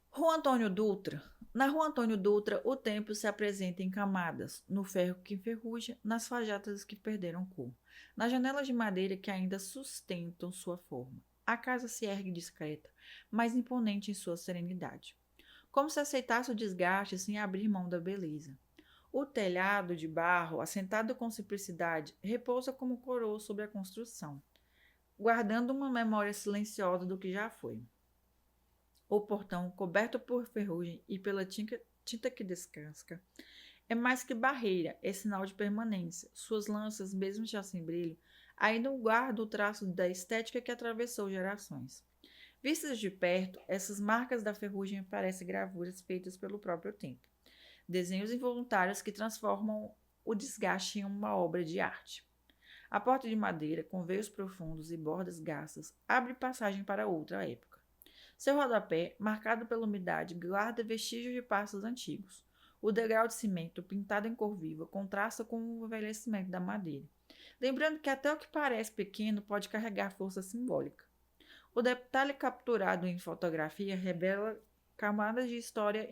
Rua Antônio Dutra. Na Rua Antônio Dutra, o tempo se apresenta em camadas, no ferro que enferruja, nas fajadas que perderam cor, nas janelas de madeira que ainda sustentam sua forma. A casa se ergue discreta, mas imponente em sua serenidade, como se aceitasse o desgaste sem abrir mão da beleza. O telhado de barro, assentado com simplicidade, repousa como coroa sobre a construção, guardando uma memória silenciosa do que já foi. O portão, coberto por ferrugem e pela tinta que descasca, é mais que barreira, é sinal de permanência. Suas lanças, mesmo já sem brilho, ainda guardam o traço da estética que atravessou gerações. Vistas de perto, essas marcas da ferrugem parecem gravuras feitas pelo próprio tempo. Desenhos involuntários que transformam o desgaste em uma obra de arte. A porta de madeira, com veios profundos e bordas gastas, abre passagem para outra época. Seu rodapé, marcado pela umidade, guarda vestígios de passos antigos. O degrau de cimento, pintado em cor viva, contrasta com o envelhecimento da madeira, lembrando que até o que parece pequeno pode carregar força simbólica. O detalhe capturado em fotografia revela camadas de história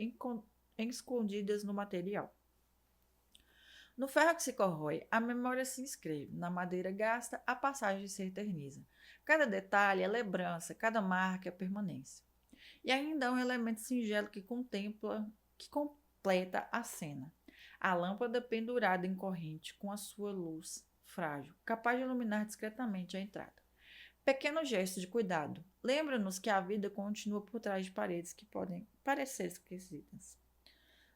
escondidas no material. No ferro que se corrói, a memória se inscreve. Na madeira gasta, a passagem se eterniza. Cada detalhe é lembrança, cada marca é permanência. E ainda há um elemento singelo que completa a cena. A lâmpada pendurada em corrente com a sua luz frágil, capaz de iluminar discretamente a entrada. Pequeno gesto de cuidado. Lembra-nos que a vida continua por trás de paredes que podem parecer esquecidas.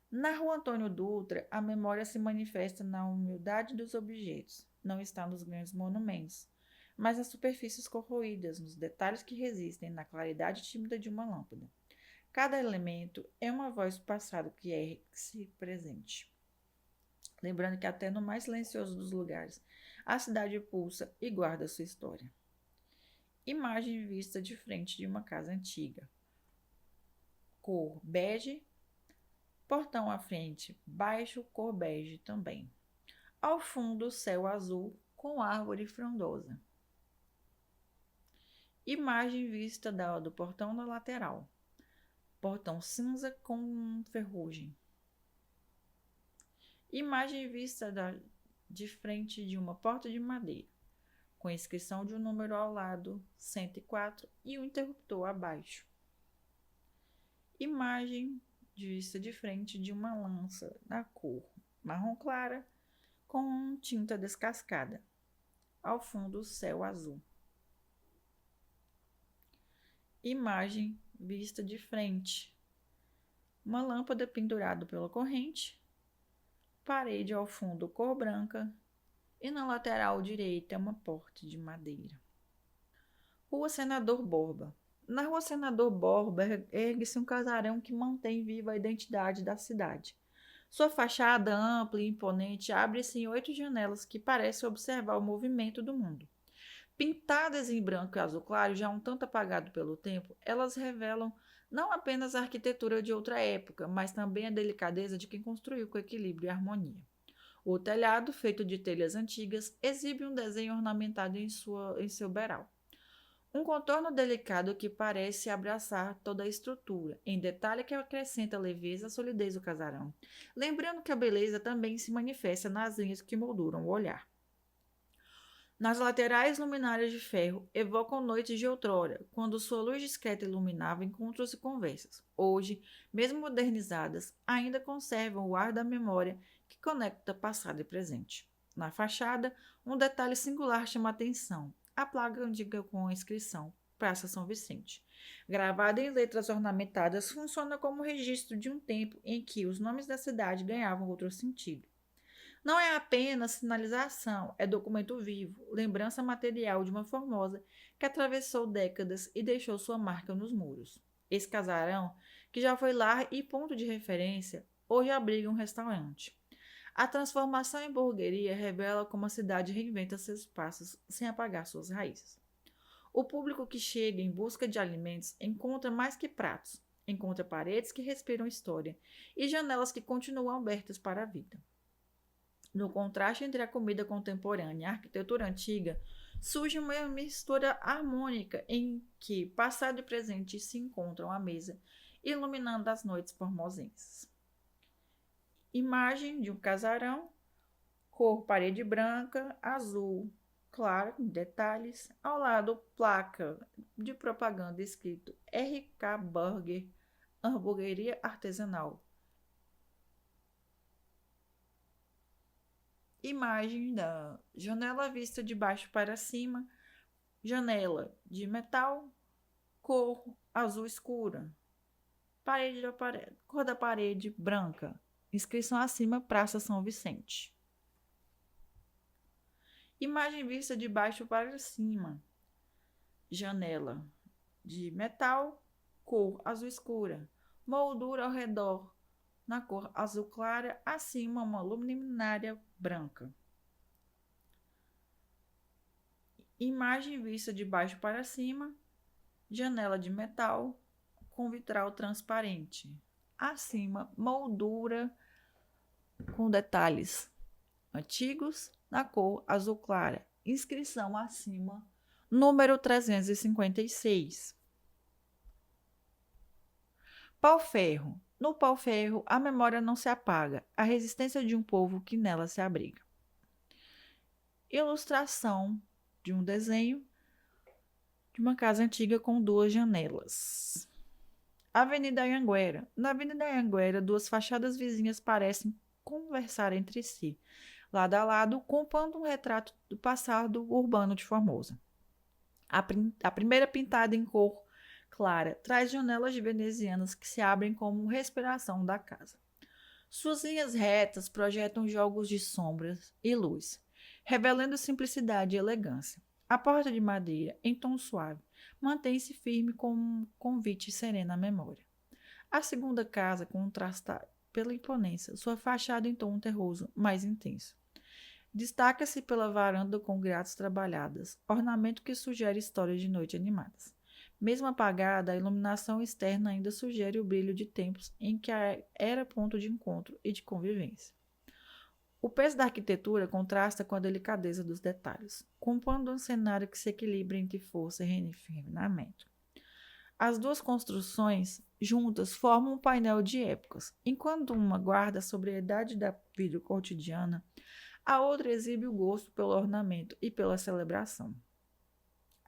Na Rua Antônio Dutra, a memória se manifesta na humildade dos objetos, não está nos grandes monumentos, mas nas superfícies corroídas, nos detalhes que resistem na claridade tímida de uma lâmpada. Cada elemento é uma voz do passado que ergue-se presente. Lembrando que até no mais silencioso dos lugares, a cidade pulsa e guarda sua história. Imagem vista de frente de uma casa antiga. Cor bege. Portão à frente, baixo, cor bege também. Ao fundo, céu azul com árvore frondosa. Imagem vista do portão na lateral. Portão cinza com ferrugem. Imagem vista de frente de uma porta de madeira, com inscrição de um número ao lado, 104, e um interruptor abaixo. Imagem vista de frente de uma lança na cor marrom clara com tinta descascada. ao fundo, o céu azul. Imagem vista de frente. Uma lâmpada pendurada pela corrente, parede ao fundo cor branca e na lateral direita uma porta de madeira. Rua Senador Borba. Na Rua Senador Borba ergue-se um casarão que mantém viva a identidade da cidade. Sua fachada ampla e imponente abre-se em 8 janelas que parecem observar o movimento do mundo. Pintadas em branco e azul claro, já um tanto apagado pelo tempo, elas revelam não apenas a arquitetura de outra época, mas também a delicadeza de quem construiu com equilíbrio e harmonia. O telhado, feito de telhas antigas, exibe um desenho ornamentado em seu beiral. Um contorno delicado que parece abraçar toda a estrutura, em detalhe que acrescenta leveza à solidez do casarão, lembrando que a beleza também se manifesta nas linhas que molduram o olhar. Nas laterais, luminárias de ferro evocam noites de outrora, quando sua luz discreta iluminava encontros e conversas. Hoje, mesmo modernizadas, ainda conservam o ar da memória que conecta passado e presente. Na fachada, um detalhe singular chama a atenção: a placa antiga com a inscrição Praça São Vicente. Gravada em letras ornamentadas, funciona como registro de um tempo em que os nomes da cidade ganhavam outro sentido. Não é apenas sinalização, é documento vivo, lembrança material de uma formosa que atravessou décadas e deixou sua marca nos muros. Esse casarão, que já foi lar e ponto de referência, hoje abriga um restaurante. A transformação em burgueria revela como a cidade reinventa seus passos sem apagar suas raízes. O público que chega em busca de alimentos encontra mais que pratos, encontra paredes que respiram história e janelas que continuam abertas para a vida. No contraste entre a comida contemporânea e a arquitetura antiga, surge uma mistura harmônica em que passado e presente se encontram à mesa, iluminando as noites formosenses. Imagem de um casarão, cor parede branca, azul, claro, com detalhes. Ao lado, placa de propaganda escrito RK Burger, hamburgueria artesanal. Imagem da janela vista de baixo para cima, janela de metal, cor azul escura, cor da parede branca, inscrição acima Praça São Vicente. Imagem vista de baixo para cima, janela de metal, cor azul escura, moldura ao redor na cor azul clara, acima uma luminária branca. Imagem vista de baixo para cima, janela de metal com vitral transparente. Acima, moldura com detalhes antigos na cor azul clara. Inscrição acima, número 356. Pau-ferro. No pau-ferro, a memória não se apaga, a resistência de um povo que nela se abriga. Ilustração de um desenho de uma casa antiga com 2 janelas. Avenida Anhanguera. Na Avenida Anhanguera, 2 fachadas vizinhas parecem conversar entre si, lado a lado, compondo um retrato do passado urbano de Formosa. A primeira, pintada em cor clara, traz janelas venezianas que se abrem como respiração da casa. Suas linhas retas projetam jogos de sombras e luz, revelando simplicidade e elegância. A porta de madeira, em tom suave, mantém-se firme como um convite sereno à memória. A segunda casa contrasta pela imponência, sua fachada em tom terroso mais intenso. Destaca-se pela varanda com grades trabalhadas, ornamento que sugere histórias de noite animadas. Mesmo apagada, a iluminação externa ainda sugere o brilho de tempos em que era ponto de encontro e de convivência. O peso da arquitetura contrasta com a delicadeza dos detalhes, compondo um cenário que se equilibra entre força e refinamento. As 2 construções juntas formam um painel de épocas. Enquanto uma guarda a sobriedade da vida cotidiana, a outra exibe o gosto pelo ornamento e pela celebração.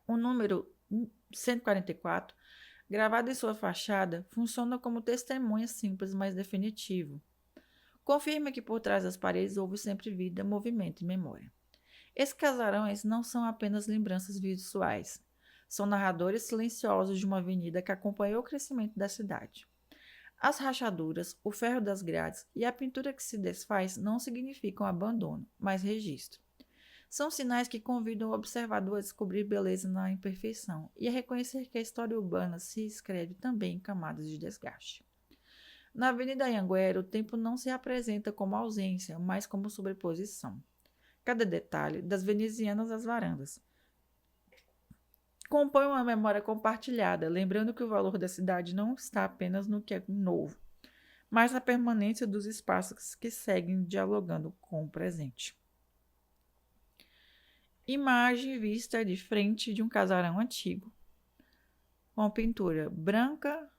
O número 144, gravado em sua fachada, funciona como testemunha simples, mas definitivo. Confirma que por trás das paredes houve sempre vida, movimento e memória. Esses casarões não são apenas lembranças visuais, são narradores silenciosos de uma avenida que acompanhou o crescimento da cidade. As rachaduras, o ferro das grades e a pintura que se desfaz não significam abandono, mas registro. São sinais que convidam o observador a descobrir beleza na imperfeição e a reconhecer que a história urbana se escreve também em camadas de desgaste. Na Avenida Anhanguera, o tempo não se apresenta como ausência, mas como sobreposição. Cada detalhe, das venezianas às varandas, compõe uma memória compartilhada, lembrando que o valor da cidade não está apenas no que é novo, mas na permanência dos espaços que seguem dialogando com o presente. Imagem vista de frente de um casarão antigo, com pintura branca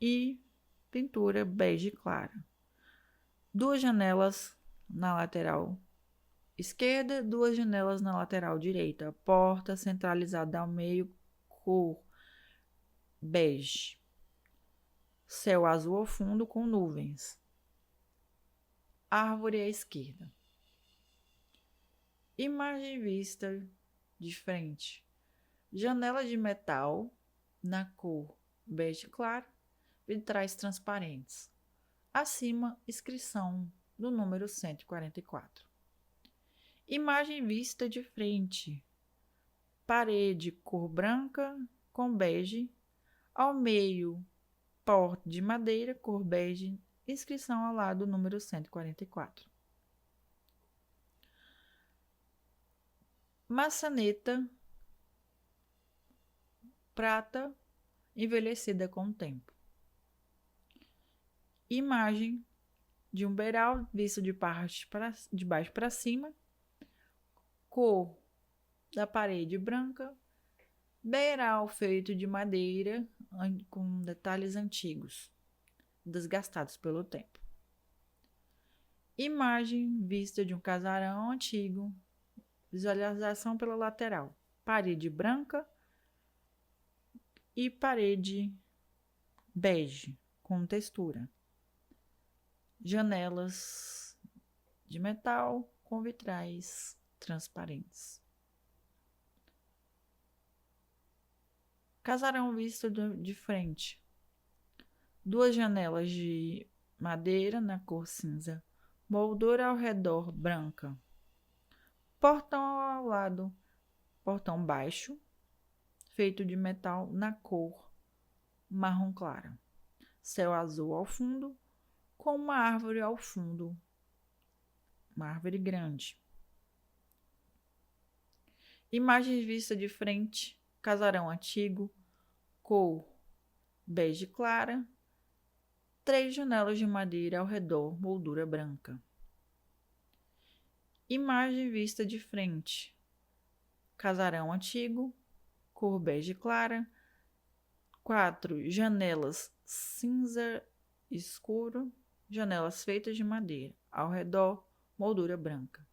e pintura bege clara. Duas janelas na lateral esquerda, duas janelas na lateral direita. Porta centralizada ao meio, cor bege. Céu azul ao fundo com nuvens. Árvore à esquerda. Imagem vista de frente. Janela de metal na cor bege claro, vitrais transparentes. Acima, inscrição do número 144. Imagem vista de frente. Parede cor branca com bege. Ao meio, porta de madeira cor bege. Inscrição ao lado, número 144. Maçaneta prata envelhecida com o tempo. Imagem de um beiral visto de baixo para cima. Cor da parede branca. Beiral feito de madeira com detalhes antigos, desgastados pelo tempo. Imagem vista de um casarão antigo. Visualização pela lateral. Parede branca e parede bege com textura. Janelas de metal com vitrais transparentes. Casarão visto de frente. Duas janelas de madeira na cor cinza. Moldura ao redor branca. Portão ao lado. Portão baixo, feito de metal na cor marrom clara. Céu azul ao fundo, com uma árvore ao fundo. Uma árvore grande. Imagem vista de frente. Casarão antigo, cor bege clara. 3 janelas de madeira ao redor, moldura branca. Imagem vista de frente. Casarão antigo, cor bege clara. 4 janelas cinza escuro, janelas feitas de madeira. Ao redor, moldura branca.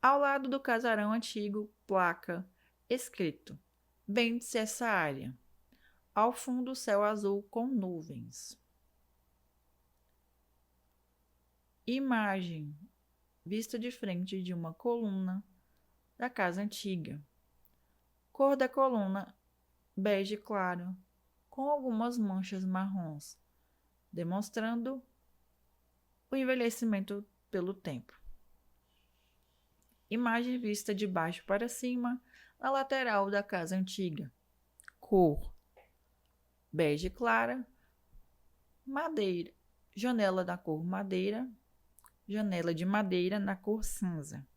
Ao lado do casarão antigo, placa, escrito: vende-se essa área. Ao fundo, céu azul com nuvens. Imagem vista de frente de uma coluna da casa antiga. Cor da coluna bege claro, com algumas manchas marrons, demonstrando o envelhecimento pelo tempo. Imagem vista de baixo para cima na lateral da casa antiga. Cor bege clara, madeira, janela da cor madeira, janela de madeira na cor cinza.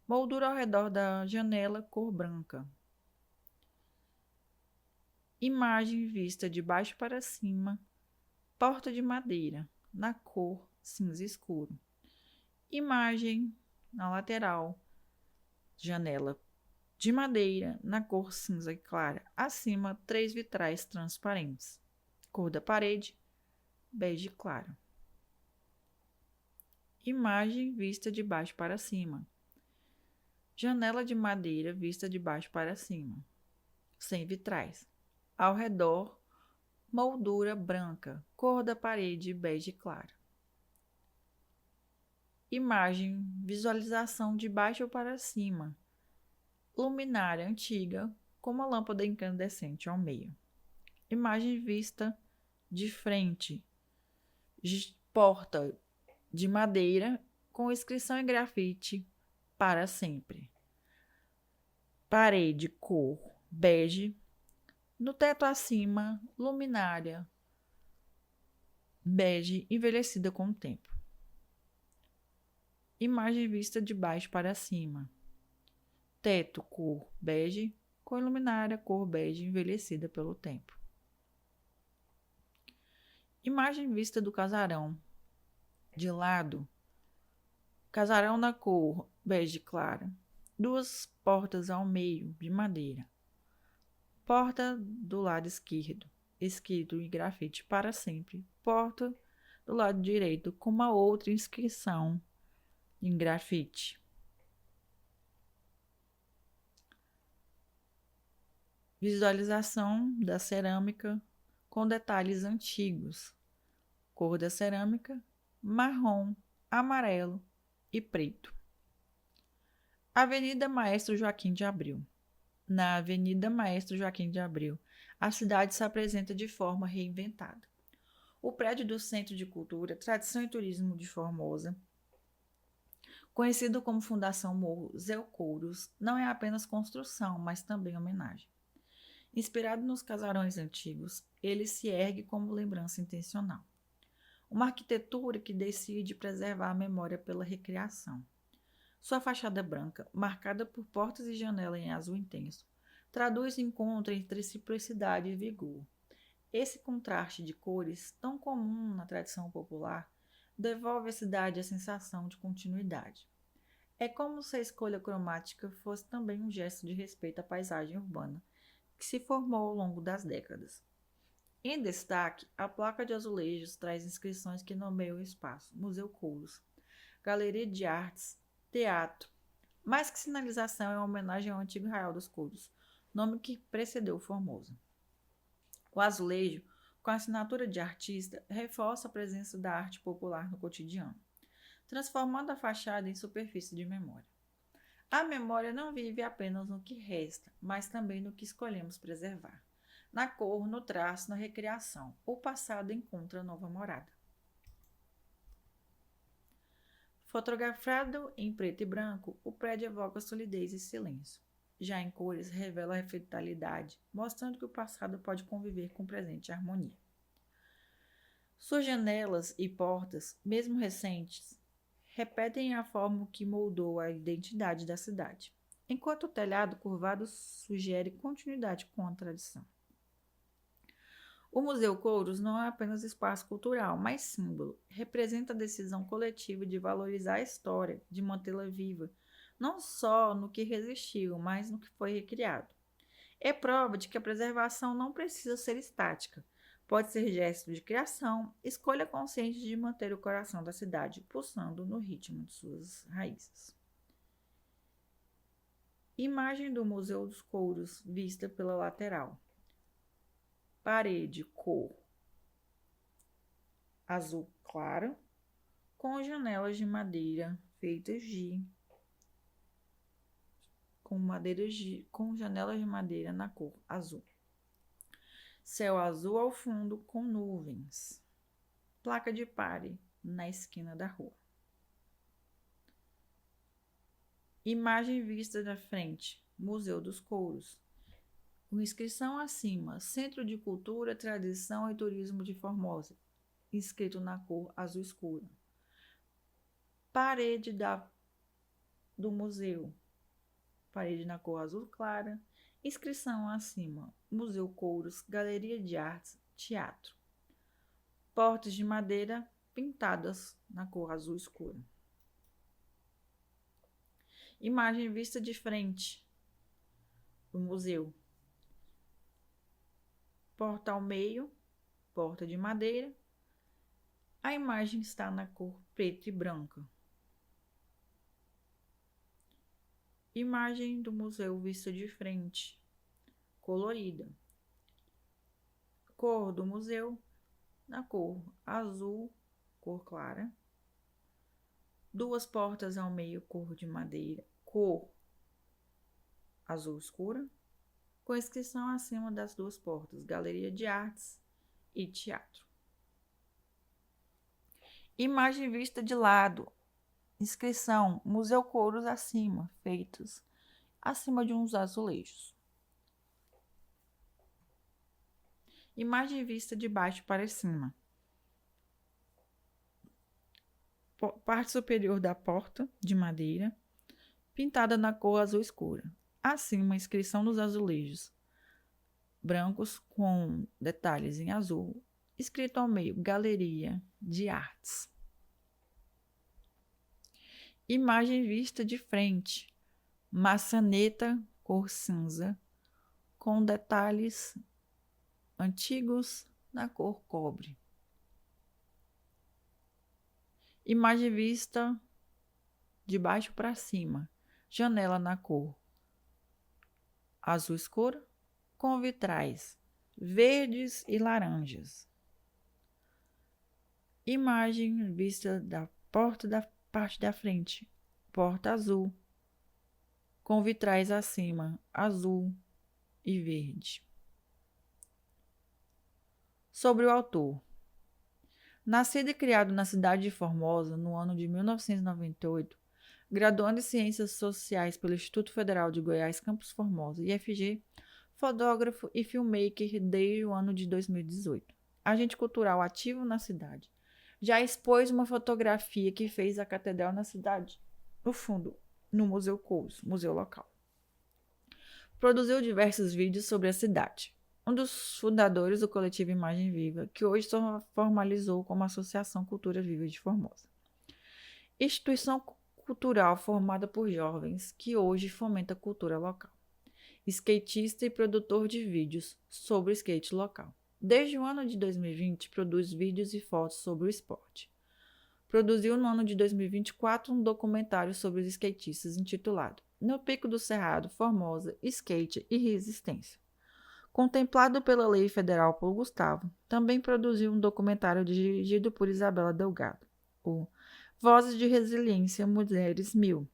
Moldura ao redor da janela, cor branca. Imagem vista de baixo para cima, porta de madeira, na cor cinza escuro. Imagem na lateral, janela de madeira, na cor cinza clara. Acima, 3 vitrais transparentes. Cor da parede, bege claro. Imagem vista de baixo para cima. Janela de madeira vista de baixo para cima, sem vitrais. Ao redor, moldura branca, cor da parede bege clara. Imagem Visualização de baixo para cima. Luminária antiga com uma lâmpada incandescente ao meio. Imagem vista de frente. Porta de madeira com inscrição em grafite para sempre. Parede cor bege. No teto acima, luminária bege envelhecida com o tempo. Imagem vista de baixo para cima. Teto cor bege com luminária cor bege envelhecida pelo tempo. Imagem vista do casarão. De lado, casarão na cor bege clara. Duas portas ao meio de madeira. Porta do lado esquerdo, escrito em grafite para sempre. Porta do lado direito com uma outra inscrição em grafite. Visualização da cerâmica com detalhes antigos. Cor da cerâmica: marrom, amarelo e preto. Avenida Maestro Joaquim de Abreu. Na Avenida Maestro Joaquim de Abreu, a cidade se apresenta de forma reinventada. O prédio do Centro de Cultura, Tradição e Turismo de Formosa, conhecido como Fundação Museu Couros, não é apenas construção, mas também homenagem. Inspirado nos casarões antigos, ele se ergue como lembrança intencional. Uma arquitetura que decide preservar a memória pela recriação. Sua fachada branca, marcada por portas e janelas em azul intenso, traduz o encontro entre simplicidade e vigor. Esse contraste de cores, tão comum na tradição popular, devolve à cidade a sensação de continuidade. É como se a escolha cromática fosse também um gesto de respeito à paisagem urbana, que se formou ao longo das décadas. Em destaque, a placa de azulejos traz inscrições que nomeiam o espaço: Museu Couros, Galeria de Artes, Teatro. Mais que sinalização, é uma homenagem ao antigo Arraial dos Couros, nome que precedeu Formosa. O azulejo, com a assinatura de artista, reforça a presença da arte popular no cotidiano, transformando a fachada em superfície de memória. A memória não vive apenas no que resta, mas também no que escolhemos preservar. Na cor, no traço, na recriação, o passado encontra nova morada. Fotografado em preto e branco, o prédio evoca solidez e silêncio. Já em cores, revela a vitalidade, mostrando que o passado pode conviver com o presente em harmonia. Suas janelas e portas, mesmo recentes, repetem a forma que moldou a identidade da cidade, enquanto o telhado curvado sugere continuidade com a tradição. O Museu Couros não é apenas espaço cultural, mas símbolo. Representa a decisão coletiva de valorizar a história, de mantê-la viva, não só no que resistiu, mas no que foi recriado. É prova de que a preservação não precisa ser estática. Pode ser gesto de criação, escolha consciente de manter o coração da cidade pulsando no ritmo de suas raízes. Imagem do Museu dos Couros vista pela lateral. Parede cor azul claro, com janelas de madeira feitas com janelas de madeira na cor azul. Céu azul ao fundo com nuvens. Placa de pare na esquina da rua. Imagem vista da frente. Museu dos Couros. Com inscrição acima: Centro de Cultura, Tradição e Turismo de Formosa. Escrito na cor azul escura. Parede do museu. Parede na cor azul clara. Inscrição acima: Museu Couros, Galeria de Artes, Teatro. Portas de madeira pintadas na cor azul escura. Imagem vista de frente do museu. Porta ao meio, porta de madeira. A imagem está na cor preta e branca. Imagem do museu vista de frente, colorida. Cor do museu na cor azul, cor clara. Duas portas ao meio, cor de madeira, cor azul escura, com inscrição acima das duas portas, Galeria de Artes e Teatro. Imagem vista de lado, inscrição Museu Couros acima, feitos acima de uns azulejos. Imagem vista de baixo para cima. Parte superior da porta, de madeira, pintada na cor azul escura. Acima, inscrição dos azulejos brancos com detalhes em azul, escrito ao meio, Galeria de Artes. Imagem vista de frente, maçaneta cor cinza, com detalhes antigos na cor cobre. Imagem vista de baixo para cima, janela na cor azul escura, com vitrais verdes e laranjas. Imagem vista da porta da parte da frente, porta azul, com vitrais acima, azul e verde. Sobre o autor. Nascido e criado na cidade de Formosa no ano de 1998, graduando em Ciências Sociais pelo Instituto Federal de Goiás, Campus Formosa, IFG, fotógrafo e filmmaker desde o ano de 2018. Agente cultural ativo na cidade. Já expôs uma fotografia que fez a catedral na cidade, no fundo, no Museu Couros, museu local. Produziu diversos vídeos sobre a cidade. Um dos fundadores do coletivo Imagem Viva, que hoje se formalizou como Associação Cultura Viva de Formosa. Instituição cultural formada por jovens que hoje fomenta a cultura local. Skatista e produtor de vídeos sobre skate local. Desde o ano de 2020, produz vídeos e fotos sobre o esporte. Produziu no ano de 2024 um documentário sobre os skatistas intitulado No Pico do Cerrado, Formosa, Skate e Resistência. Contemplado pela Lei Federal por Gustavo, também produziu um documentário dirigido por Isabela Delgado, o Vozes de Resiliência Mulheres 1000,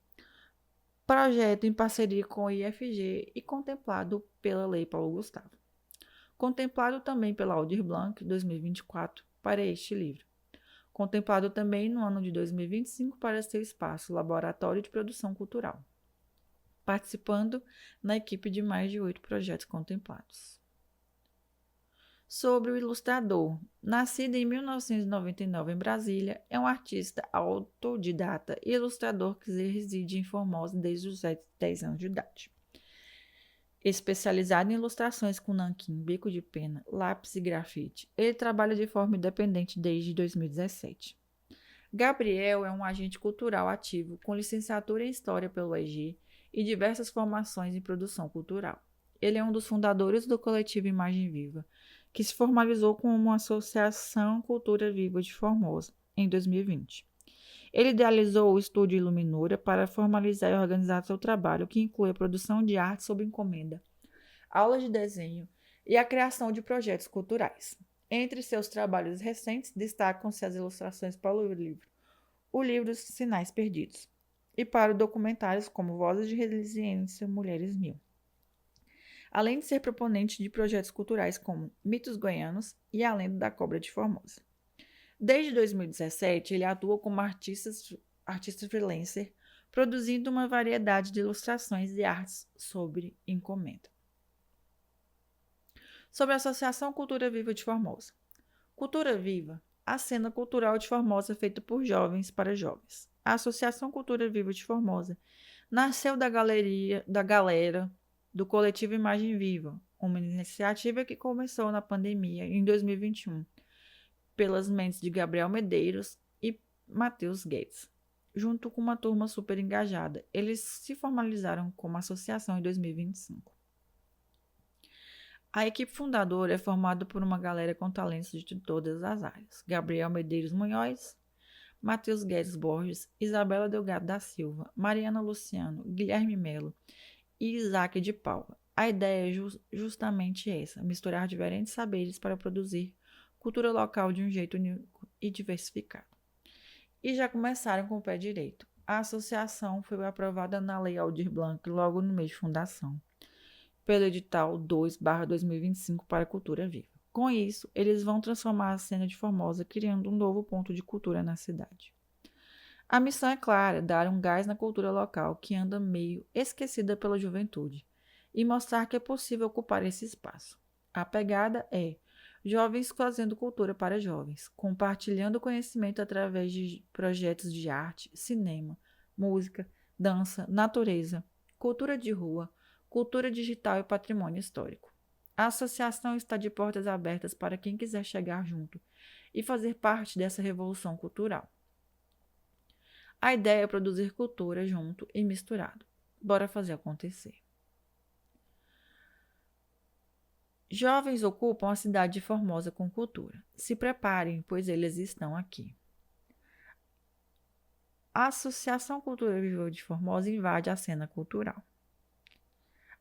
projeto em parceria com o IFG e contemplado pela Lei Paulo Gustavo. Contemplado também pela Aldir Blanc, 2024, para este livro. Contemplado também no ano de 2025 para seu espaço Laboratório de Produção Cultural, participando na equipe de mais de 8 projetos contemplados. Sobre o ilustrador. Nascido em 1999 em Brasília, é um artista autodidata e ilustrador que reside em Formosa desde os 10 anos de idade. Especializado em ilustrações com nanquim, bico de pena, lápis e grafite, ele trabalha de forma independente desde 2017. Gabriel é um agente cultural ativo com licenciatura em História pelo EG e diversas formações em produção cultural. Ele é um dos fundadores do coletivo Imagem Viva, que se formalizou como uma Associação Cultura Viva de Formosa, em 2020. Ele idealizou o Estúdio Iluminura para formalizar e organizar seu trabalho, que inclui a produção de arte sob encomenda, aulas de desenho e a criação de projetos culturais. Entre seus trabalhos recentes, destacam-se as ilustrações para o livro Sinais Perdidos, e para documentários como Vozes de Resiliência Mulheres 1000. Além de ser proponente de projetos culturais como Mitos Goianos e A Lenda da Cobra de Formosa. Desde 2017, ele atua como artista freelancer, produzindo uma variedade de ilustrações e artes sobre encomenda. Sobre a Associação Cultura Viva de Formosa. Cultura Viva, a cena cultural de Formosa feita por jovens para jovens. A Associação Cultura Viva de Formosa nasceu da galera do coletivo Imagem Viva, uma iniciativa que começou na pandemia em 2021, pelas mentes de Gabriel Medeiros e Matheus Guedes, junto com uma turma super engajada. Eles se formalizaram como associação em 2025. A equipe fundadora é formada por uma galera com talentos de todas as áreas. Gabriel Medeiros Munhoz, Matheus Guedes Borges, Isabela Delgado da Silva, Mariana Luciano, Guilherme Melo e Isaac de Paula. A ideia é justamente essa, misturar diferentes saberes para produzir cultura local de um jeito único e diversificado. e já começaram com o pé direito. A associação foi aprovada na Lei Aldir Blanc logo no mês de fundação, pelo edital 2/2025 para a Cultura Viva. Com isso, eles vão transformar a cena de Formosa, criando um novo ponto de cultura na cidade. A missão é clara: dar um gás na cultura local que anda meio esquecida pela juventude e mostrar que é possível ocupar esse espaço. A pegada é jovens fazendo cultura para jovens, compartilhando conhecimento através de projetos de arte, cinema, música, dança, natureza, cultura de rua, cultura digital e patrimônio histórico. A associação está de portas abertas para quem quiser chegar junto e fazer parte dessa revolução cultural. A ideia é produzir cultura junto e misturado. Bora fazer acontecer. Jovens ocupam a cidade de Formosa com cultura. Se preparem, pois eles estão aqui. A Associação Cultura Viva de Formosa invade a cena cultural.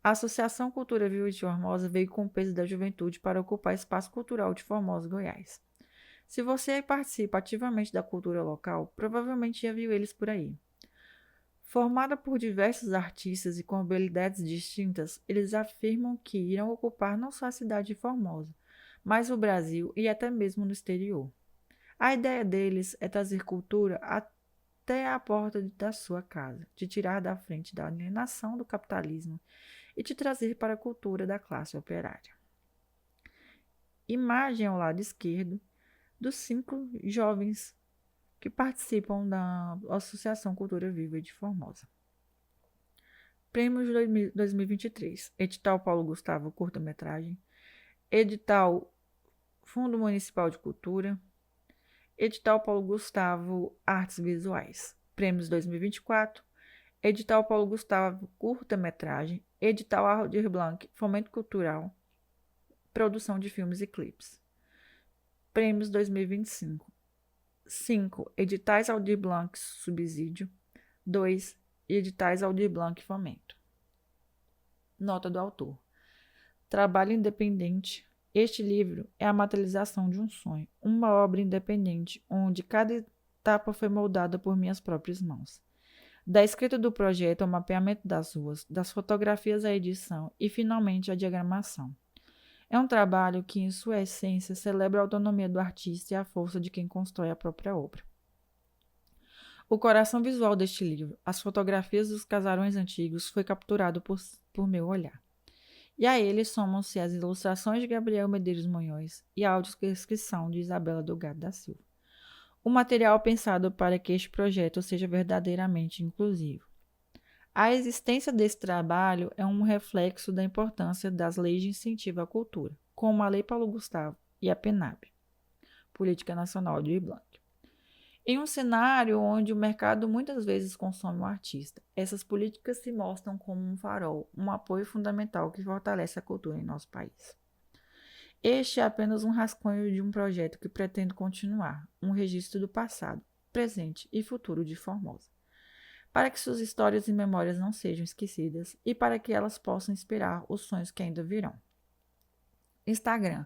A Associação Cultura Viva de Formosa veio com o peso da juventude para ocupar espaço cultural de Formosa, Goiás. Se você participa ativamente da cultura local, provavelmente já viu eles por aí. Formada por diversos artistas e com habilidades distintas, eles afirmam que irão ocupar não só a cidade de Formosa, mas o Brasil e até mesmo no exterior. A ideia deles é trazer cultura até a porta da sua casa, te tirar da frente da alienação do capitalismo e te trazer para a cultura da classe operária. Imagem ao lado esquerdo dos 5 jovens que participam da Associação Cultura Viva de Formosa. Prêmios 2023. Edital Paulo Gustavo, curta-metragem. Edital Fundo Municipal de Cultura. Edital Paulo Gustavo, artes visuais. Prêmios 2024. Edital Paulo Gustavo, curta-metragem. Edital Aldir Blanc, fomento cultural. Produção de filmes e clipes. Prêmios 2025. 5. Editais Aldir Blanc, subsídio. 2. Editais Aldir Blanc, fomento. Nota do autor. Trabalho independente. Este livro é a materialização de um sonho, uma obra independente, onde cada etapa foi moldada por minhas próprias mãos. Da escrita do projeto ao mapeamento das ruas, das fotografias à edição e, finalmente, à diagramação. É um trabalho que, em sua essência, celebra a autonomia do artista e a força de quem constrói a própria obra. O coração visual deste livro, as fotografias dos casarões antigos, foi capturado por meu olhar. E a ele somam-se as ilustrações de Gabriel Medeiros Munhoz e a audiodescrição de Isabela Delgado da Silva. O material pensado para que este projeto seja verdadeiramente inclusivo. A existência desse trabalho é um reflexo da importância das leis de incentivo à cultura, como a Lei Paulo Gustavo e a PNAB, Política Nacional de Blanc. Em um cenário onde o mercado muitas vezes consome o artista, essas políticas se mostram como um farol, um apoio fundamental que fortalece a cultura em nosso país. Este é apenas um rascunho de um projeto que pretende continuar, um registro do passado, presente e futuro de Formosa, para que suas histórias e memórias não sejam esquecidas e para que elas possam inspirar os sonhos que ainda virão. Instagram,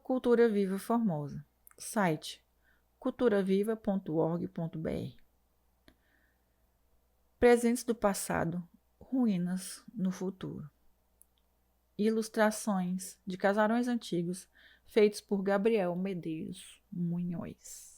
@Cultura Viva Formosa. Site, culturaviva.org.br. Presentes do passado, ruínas no futuro. Ilustrações de casarões antigos feitos por Gabriel Medeiros Munhoz.